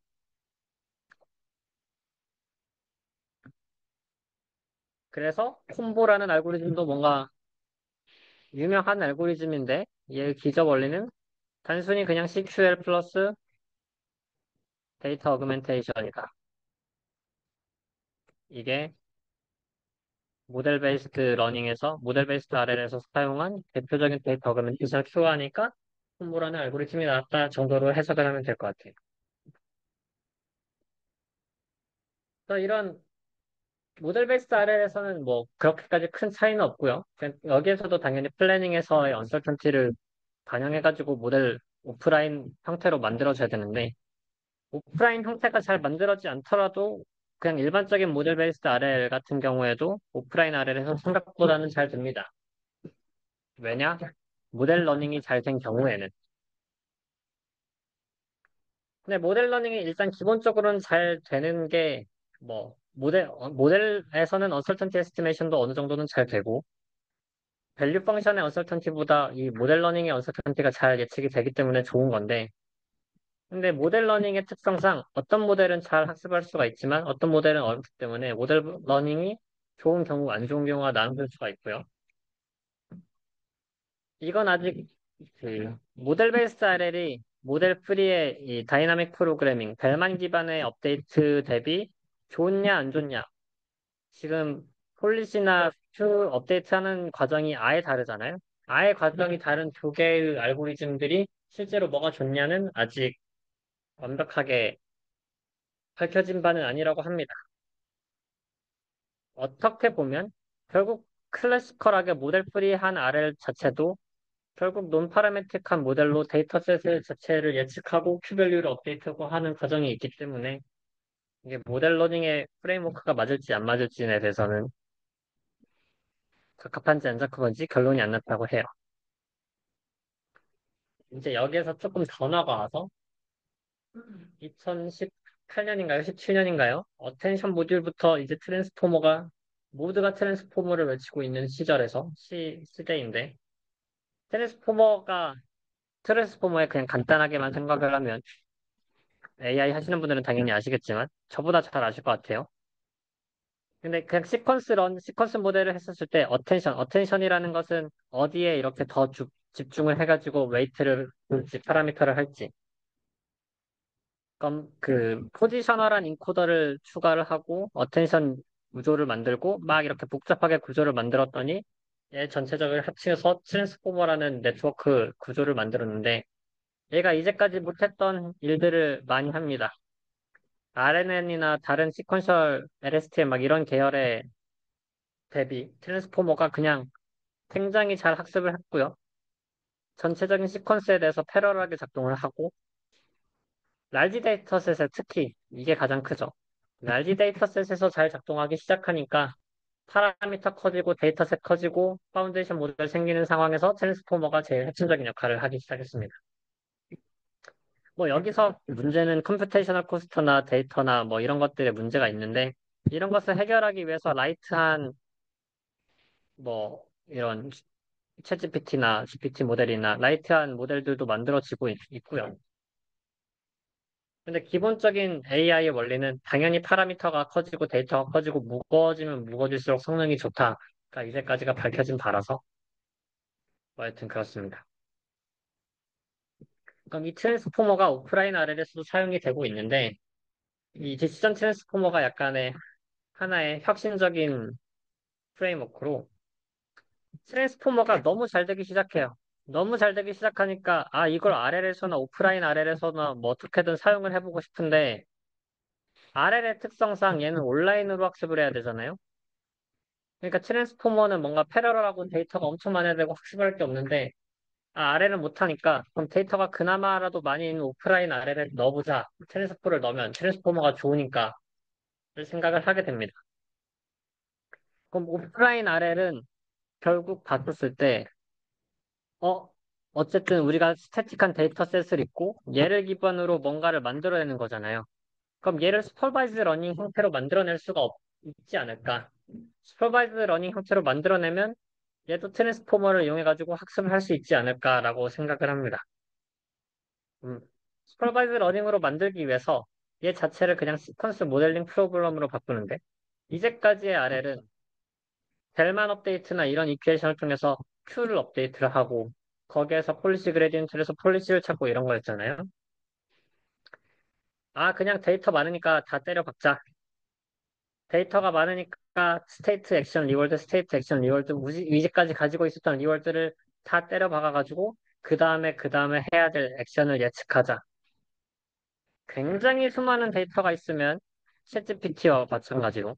그래서 콤보라는 알고리즘도 뭔가 유명한 알고리즘인데 얘의 기저 원리는 단순히 그냥 CQL 플러스 데이터 어그멘테이션이다. 이게 모델 베이스드 RL에서 사용한 대표적인 데이터 어그멘테이션을 추구하니까 콤보라는 알고리즘이 나왔다 정도로 해석을 하면 될 것 같아요. 그래서 이런 모델 베이스드 RL에서는 뭐 그렇게까지 큰 차이는 없고요. 그냥 여기에서도 당연히 플래닝에서의 언설턴티를 반영해가지고 모델 오프라인 형태로 만들어져야 되는데 오프라인 형태가 잘 만들어지지 않더라도 그냥 일반적인 모델 베이스드 RL 같은 경우에도 오프라인 RL에서 생각보다는 잘 됩니다. 왜냐? 모델 러닝이 잘 된 경우에는. 근데 모델 러닝이 일단 기본적으로는 잘 되는 게 뭐 모델에서는 언설턴티 에스티메이션도 어느 정도는 잘 되고 밸류 펑션의 언설턴티보다 이 모델 러닝의 언설턴티가 잘 예측이 되기 때문에 좋은 건데 근데 모델 러닝의 특성상 어떤 모델은 잘 학습할 수가 있지만 어떤 모델은 어렵기 때문에 모델 러닝이 좋은 경우, 안 좋은 경우가 나눠질 수가 있고요. 이건 아직 그 모델 베이스드 RL이 모델 프리의 이 다이나믹 프로그래밍, 벨만 기반의 업데이트 대비 좋냐 안 좋냐. 지금 폴리시나 큐 업데이트하는 과정이 아예 다르잖아요. 아예 과정이 다른 두 개의 알고리즘들이 실제로 뭐가 좋냐는 아직 완벽하게 밝혀진 바는 아니라고 합니다. 어떻게 보면 결국 클래시컬하게 모델 프리한 RL 자체도 결국 논파라메틱한 모델로 데이터셋 자체를 예측하고 큐밸류를 업데이트하고 하는 과정이 있기 때문에 이게 모델 러닝의 프레임워크가 맞을지 안 맞을지에 대해서는 적합한지 안 적합한지 결론이 안 났다고 해요. 이제 여기에서 조금 더 나가서 2018년인가요? 17년인가요? 어텐션 모듈부터 이제 모두가 트랜스포머를 외치고 있는 시절에서 시대인데 트랜스포머가 트랜스포머에 그냥 간단하게만 생각을 하면 AI 하시는 분들은 당연히 아시겠지만 저보다 잘 아실 것 같아요. 근데 그냥 시퀀스 모델을 했었을 때 어텐션이라는 것은 어디에 이렇게 더 집중을 해가지고 웨이트를 둘지 파라미터를 할지. 그럼 그 포지셔널한 인코더를 추가를 하고 어텐션 구조를 만들고 막 이렇게 복잡하게 구조를 만들었더니 얘 전체적으로 합치면서 트랜스포머라는 네트워크 구조를 만들었는데 얘가 이제까지 못했던 일들을 많이 합니다. RNN이나 다른 시퀀셜 LSTM 막 이런 계열의 대비 트랜스포머가 그냥 굉장히 잘 학습을 했고요. 전체적인 시퀀스에 대해서 패러럴하게 작동을 하고 large 데이터셋에 특히 이게 가장 크죠. large 데이터셋에서 잘 작동하기 시작하니까 파라미터 커지고 데이터셋 커지고 파운데이션 모델 생기는 상황에서 트랜스포머가 제일 핵심적인 역할을 하기 시작했습니다. 뭐 여기서 문제는 컴퓨테이셔널 코스트나 데이터나 뭐 이런 것들의 문제가 있는데 이런 것을 해결하기 위해서 라이트한 뭐 이런 챗GPT나 GPT 모델이나 라이트한 모델들도 만들어지고 있고요. 근데 기본적인 AI의 원리는 당연히 파라미터가 커지고 데이터가 커지고 무거워지면 무거워질수록 성능이 좋다가 이제까지가 밝혀진 바라서 뭐 하여튼 그렇습니다. 그럼 이 트랜스포머가 오프라인 RL에서도 사용이 되고 있는데 이 디시전 트랜스포머가 약간의 하나의 혁신적인 프레임워크로 트랜스포머가 너무 잘 되기 시작해요. 너무 잘 되기 시작하니까 아 이걸 RL에서나 오프라인 RL에서나 뭐 어떻게든 사용을 해보고 싶은데 RL의 특성상 얘는 온라인으로 학습을 해야 되잖아요. 그러니까 트랜스포머는 뭔가 패러럴하고 데이터가 엄청 많아야 되고 학습할 게 없는데 RL은 못하니까 그럼 데이터가 그나마라도 많이 있는 오프라인 RL에 넣어보자. 트랜스포를 넣으면 트랜스포머가 좋으니까 생각을 하게 됩니다. 그럼 오프라인 RL은 결국 봤었을 때 어, 어쨌든 우리가 스태틱한 데이터셋을 있고 얘를 기반으로 뭔가를 만들어내는 거잖아요. 그럼 얘를 슈퍼바이즈 러닝 형태로 만들어낼 수가 있지 않을까? 슈퍼바이즈 러닝 형태로 만들어내면 얘도 트랜스포머를 이용해가지고 학습을 할 수 있지 않을까라고 생각을 합니다. 음. 슈퍼바이즈 러닝으로 만들기 위해서 얘 자체를 그냥 시퀀스 모델링 프로그램으로 바꾸는데 이제까지의 RL은 델만 업데이트나 이런 이퀘이션을 통해서 Q를 업데이트를 하고 거기에서 폴리시 그레디언트에서 폴리시를 찾고 이런 거였잖아요. 아 그냥 데이터 많으니까 다 때려 박자. 데이터가 많으니까 스테이트 액션 리월드 스테이트 액션 리월드 위지까지 가지고 있었던 리월드를 다 때려 박아가지고 그 다음에 해야 될 액션을 예측하자. 굉장히 수많은 데이터가 있으면 챗GPT와 마찬가지로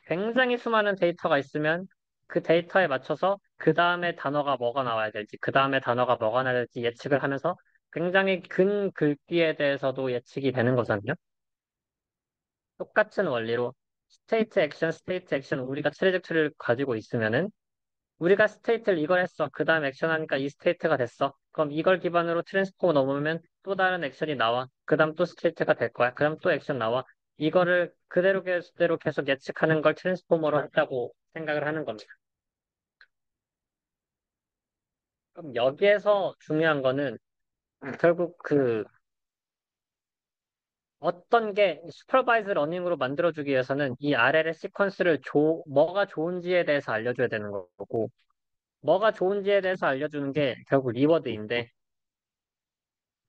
굉장히 수많은 데이터가 있으면 그 데이터에 맞춰서 그 다음에 단어가 뭐가 나와야 될지, 그 다음에 단어가 뭐가 나와야 될지 예측을 하면서 굉장히 근 글귀에 대해서도 예측이 되는 거거든요. 똑같은 원리로 스테이트 액션 우리가 트레젝토리를 가지고 있으면은 우리가 스테이트를 이걸 했어. 그 다음 액션 하니까 이 스테이트가 됐어. 그럼 이걸 기반으로 트랜스포머 넘으면 또 다른 액션이 나와. 그 다음 또 스테이트가 될 거야. 그 다음 또 액션 나와. 이거를 그대로 계속 예측하는 걸 트랜스포머로 했다고 생각을 하는 겁니다. 그럼 여기에서 중요한 거는 결국 그 어떤 게 슈퍼바이즈 러닝으로 만들어주기 위해서는 이 RL의 시퀀스를 뭐가 좋은지에 대해서 알려줘야 되는 거고 뭐가 좋은지에 대해서 알려주는 게 결국 리워드인데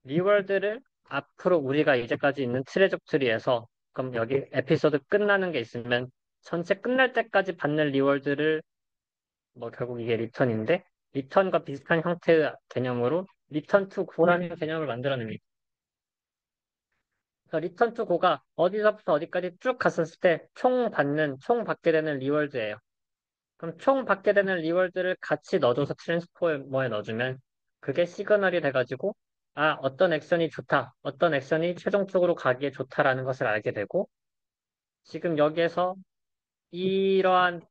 리워드를 앞으로 우리가 이제까지 있는 트레적트리에서 그럼 여기 에피소드 끝나는 게 있으면 전체 끝날 때까지 받는 리워드를 뭐 결국 이게 리턴인데 리턴과 비슷한 형태의 개념으로 리턴 투 고라는 개념을 만들어냅니다. 그래서 리턴 투 고가 어디서부터 어디까지 쭉 갔었을 때 총 받게 되는 리워드예요. 그럼 총 받게 되는 리워드를 같이 넣어줘서 트랜스포머에 넣어주면 그게 시그널이 돼가지고 아 어떤 액션이 좋다 어떤 액션이 최종적으로 가기에 좋다라는 것을 알게 되고 지금 여기에서 이러한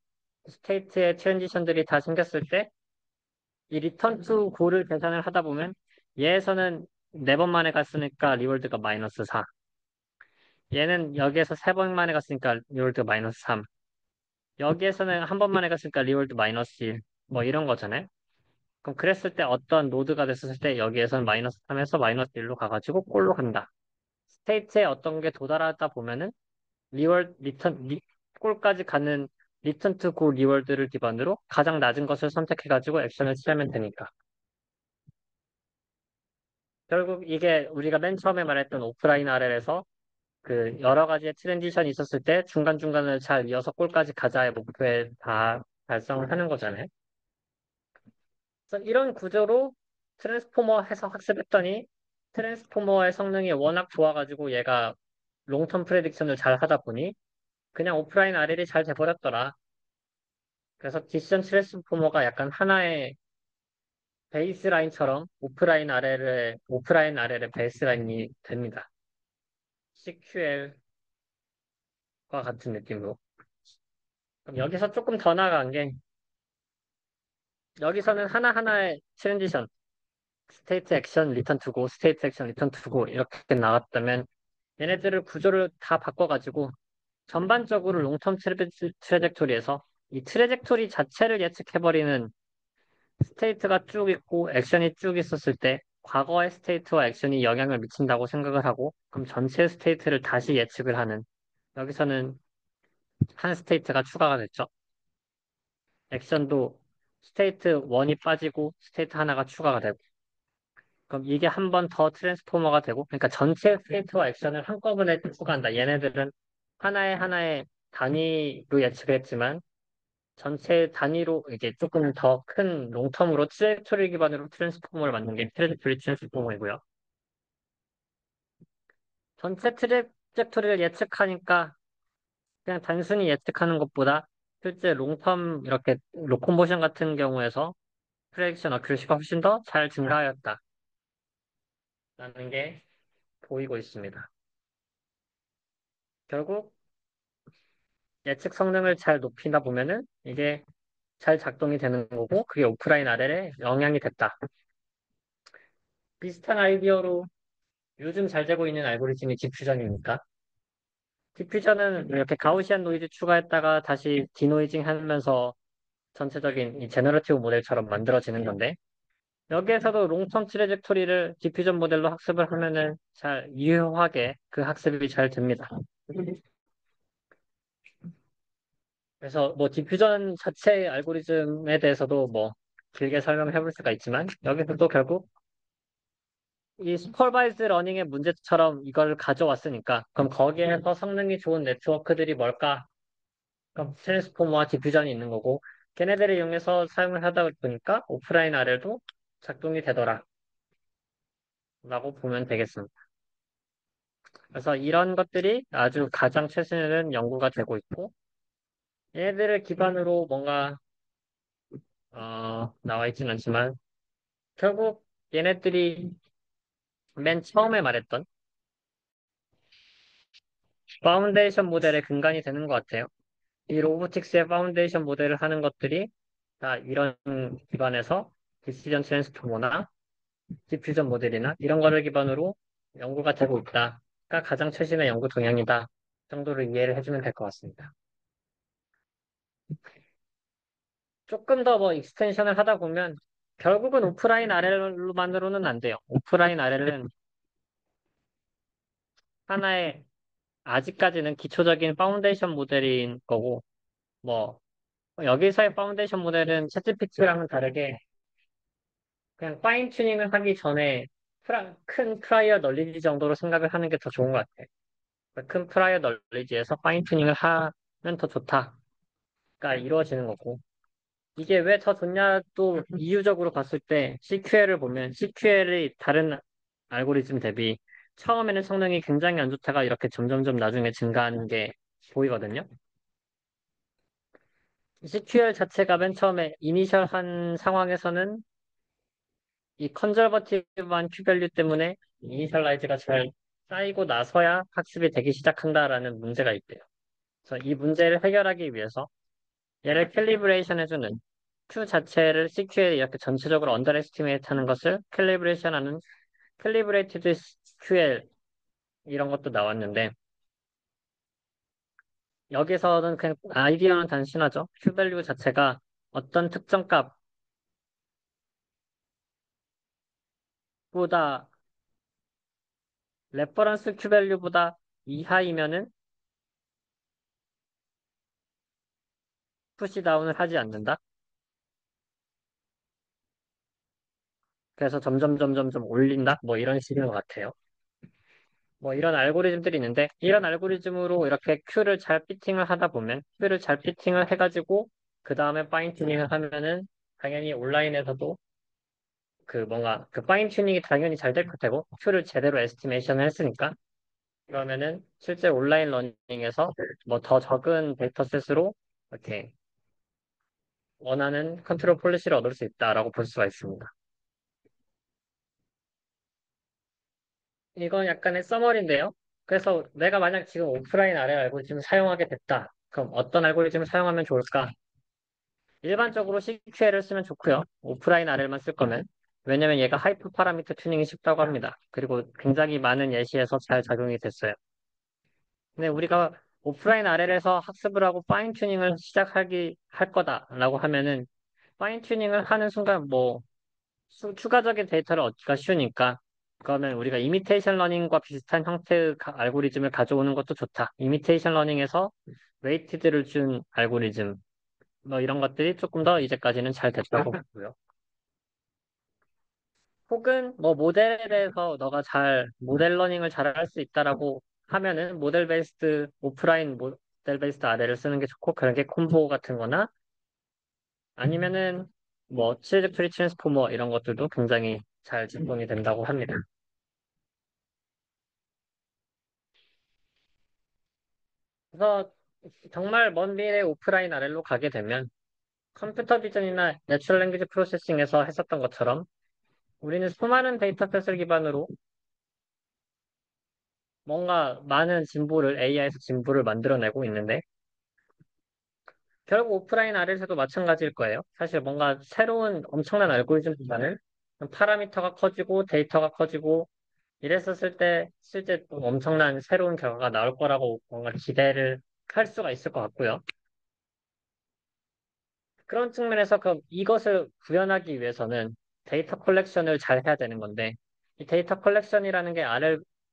스테이트의 트랜지션들이 다 생겼을 때 이 리턴 투 고를 계산을 하다 보면 얘에서는 4번 만에 갔으니까 리월드가 마이너스 4 얘는 여기에서 3번 만에 갔으니까 리월드가 마이너스 3 여기에서는 한 번 만에 갔으니까 리월드 마이너스 1 뭐 이런 거잖아요. 그럼 그랬을 때 어떤 노드가 됐을 때 여기에서는 마이너스 3에서 마이너스 1로 가가지고 꼴로 간다. 스테이트에 어떤 게 도달하다 보면은 꼴까지 가는 리턴 투 고 리월드를 기반으로 가장 낮은 것을 선택해가지고 액션을 취하면 되니까. 결국 이게 우리가 맨 처음에 말했던 오프라인 RL에서 그 여러 가지의 트랜지션이 있었을 때 중간중간을 잘 이어서 꼴까지 가자의 목표에 다 달성을 하는 거잖아요. 그래서 이런 구조로 트랜스포머 해서 학습했더니 트랜스포머의 성능이 워낙 좋아가지고 얘가 롱텀 프레딕션을 잘 하다 보니 그냥 오프라인 RL이 잘 돼버렸더라. 그래서 디시전 트랜스포머가 약간 하나의 베이스라인처럼 오프라인 RL의 베이스라인이 됩니다. CQL과 같은 느낌으로. 그럼 여기서 조금 더 나아간 게 여기서는 하나하나의 트랜지션 스테이트 액션 리턴 투고 스테이트 액션 리턴 투고 이렇게 나왔다면 얘네들을 구조를 다 바꿔가지고 전반적으로 롱텀 트레젝토리에서 이 트레젝토리 자체를 예측해버리는 스테이트가 쭉 있고 액션이 쭉 있었을 때 과거의 스테이트와 액션이 영향을 미친다고 생각을 하고 그럼 전체 스테이트를 다시 예측을 하는 여기서는 한 스테이트가 추가가 됐죠. 액션도 스테이트 1이 빠지고 스테이트 하나가 추가가 되고 그럼 이게 한 번 더 트랜스포머가 되고 그러니까 전체 스테이트와 액션을 한꺼번에 추가한다. 얘네들은 하나의 단위로 예측을 했지만 전체 단위로 이게 조금 더 큰 롱텀으로 트레젝토리 기반으로 트랜스포머를 만든 게 트레젝토리 트랜스포머이고요. 전체 트레젝토리를 예측하니까 그냥 단순히 예측하는 것보다 실제 롱텀 이렇게 로코모션 같은 경우에서 프레딕션 어큐러시가 훨씬 더 잘 증가하였다라는 게 보이고 있습니다. 결국 예측 성능을 잘 높이다 보면은 이게 잘 작동이 되는 거고 그게 오프라인 RL에 영향이 됐다. 비슷한 아이디어로 요즘 잘 되고 있는 알고리즘이 디퓨전입니까? 디퓨전은 이렇게 가우시안 노이즈 추가했다가 다시 디노이징 하면서 전체적인 이 제너러티브 모델처럼 만들어지는 건데 여기에서도 롱텀 트레젝토리를 디퓨전 모델로 학습을 하면은 잘 유효하게 그 학습이 잘 됩니다. 그래서 뭐 디퓨전 자체의 알고리즘에 대해서도 뭐 길게 설명해 볼 수가 있지만 여기서도 결국 이 슈퍼바이즈 러닝의 문제처럼 이걸 가져왔으니까 그럼 거기에서 성능이 좋은 네트워크들이 뭘까? 그럼 트랜스포머와 디퓨전이 있는 거고 걔네들을 이용해서 사용을 하다 보니까 오프라인 RL도 작동이 되더라 라고 보면 되겠습니다. 그래서 이런 것들이 아주 가장 최근에는 연구가 되고 있고 얘네들을 기반으로 뭔가 나와 있진 않지만 결국 얘네들이 맨 처음에 말했던 파운데이션 모델의 근간이 되는 것 같아요. 이 로보틱스의 파운데이션 모델을 하는 것들이 다 이런 기반에서 디시전 트랜스포머나 디퓨전 모델이나 이런 거를 기반으로 연구가 되고 있다가 가장 최신의 연구 동향이다 정도로 이해를 해주면 될 것 같습니다. 조금 더 뭐 익스텐션을 하다 보면 결국은 오프라인 RL만으로는 안 돼요. 오프라인 RL은 하나의 아직까지는 기초적인 파운데이션 모델인 거고 뭐 여기서의 파운데이션 모델은 챗GPT랑은 다르게 그냥 파인 튜닝을 하기 전에 큰 프라이어 널리지 정도로 생각을 하는 게 더 좋은 것 같아요. 큰 프라이어 널리지에서 파인 튜닝을 하면 더 좋다가 이루어지는 거고 이게 왜 더 좋냐 또 이유적으로 봤을 때 CQL을 보면 CQL이 다른 알고리즘 대비 처음에는 성능이 굉장히 안 좋다가 이렇게 점점점 나중에 증가하는 게 보이거든요. CQL 자체가 맨 처음에 이니셜한 상황에서는 이 컨저버티브한 큐밸류 때문에 이니셜라이즈가 잘 쌓이고 나서야 학습이 되기 시작한다라는 문제가 있대요. 그래서 이 문제를 해결하기 위해서 얘를 캘리브레이션 해주는 Q 자체를 CQ에 이렇게 전체적으로 언더 에스티메이트 하는 것을 캘리브레이션 하는 캘리브레이티드 QL 이런 것도 나왔는데 여기서는 그냥 아이디어는 단순하죠. Q 밸류 자체가 어떤 특정 값 보다 레퍼런스 큐 밸류보다 이하이면은 푸시 다운을 하지 않는다. 그래서 점점 올린다. 뭐 이런 식인 것 같아요. 뭐 이런 알고리즘들이 있는데 이런 알고리즘으로 이렇게 큐를 잘 피팅을 하다 보면 큐를 잘 피팅을 해가지고 그 다음에 파인 튜닝을 하면은 당연히 온라인에서도 그 뭔가 그 파인 튜닝이 당연히 잘 될 테고 큐를 제대로 에스티메이션을 했으니까 그러면은 실제 온라인 러닝에서 뭐 더 적은 데이터셋으로 이렇게 원하는 컨트롤 폴리시를 얻을 수 있다라고 볼 수가 있습니다. 이건 약간의 서머리인데요. 그래서 내가 만약 지금 오프라인 아래 알고리즘을 사용하게 됐다. 그럼 어떤 알고리즘을 사용하면 좋을까? 일반적으로 CQL을 쓰면 좋고요. 오프라인 RL만 쓸 거면. 왜냐면 얘가 하이퍼 파라미터 튜닝이 쉽다고 합니다. 그리고 굉장히 많은 예시에서 잘 작용이 됐어요. 근데 우리가 오프라인 RL에서 학습을 하고 파인 튜닝을 할 거다라고 하면은 파인 튜닝을 하는 순간 뭐 추가적인 데이터를 얻기가 쉬우니까 그러면 우리가 이미테이션 러닝과 비슷한 형태의 알고리즘을 가져오는 것도 좋다. 이미테이션 러닝에서 웨이티드를 준 알고리즘 뭐 이런 것들이 조금 더 이제까지는 잘 됐다고 보고요. 혹은 뭐 모델에 대해서 너가 잘 모델 러닝을 잘 할 수 있다라고 하면은 모델 베이스드 오프라인 모델 베이스드 아래를 쓰는 게 좋고 그런 게 콤보 같은 거나 아니면은 뭐 치즈 프리 트랜스포머 이런 것들도 굉장히 잘 제공이 된다고 합니다. 그래서 정말 먼 미래 오프라인 아래로 가게 되면 컴퓨터 비전이나 내추럴 랭귀지 프로세싱에서 했었던 것처럼 우리는 수많은 데이터셋을 기반으로 뭔가 많은 진보를 AI에서 진보를 만들어내고 있는데 결국 오프라인 아래에서도 마찬가지일 거예요. 사실 뭔가 새로운 엄청난 알고리즘 기반을 파라미터가 커지고 데이터가 커지고 이랬었을 때 실제 또 엄청난 새로운 결과가 나올 거라고 뭔가 기대를 할 수가 있을 것 같고요. 그런 측면에서 그럼 이것을 구현하기 위해서는 데이터 컬렉션을 잘 해야 되는 건데, 이 데이터 컬렉션이라는 게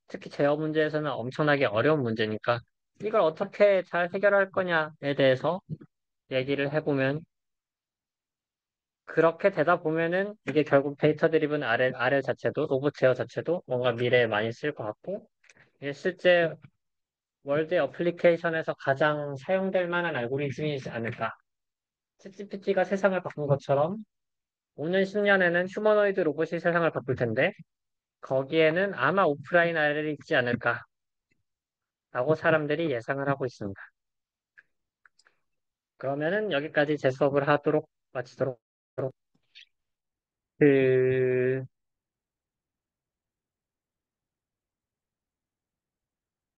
특히 제어 문제에서는 엄청나게 어려운 문제니까, 이걸 어떻게 잘 해결할 거냐에 대해서 얘기를 해보면, 그렇게 되다 보면은 이게 결국 데이터 드리븐 RL 자체도, 로봇 제어 자체도 뭔가 미래에 많이 쓸 것 같고, 이게 실제 월드 어플리케이션에서 가장 사용될 만한 알고리즘이지 않을까. 챗GPT가 세상을 바꾼 것처럼 5년, 10년에는 휴머노이드 로봇이 세상을 바꿀 텐데, 거기에는 아마 오프라인 알이 있지 않을까라고 사람들이 예상을 하고 있습니다. 그러면은 여기까지 제 수업을 마치도록. 그,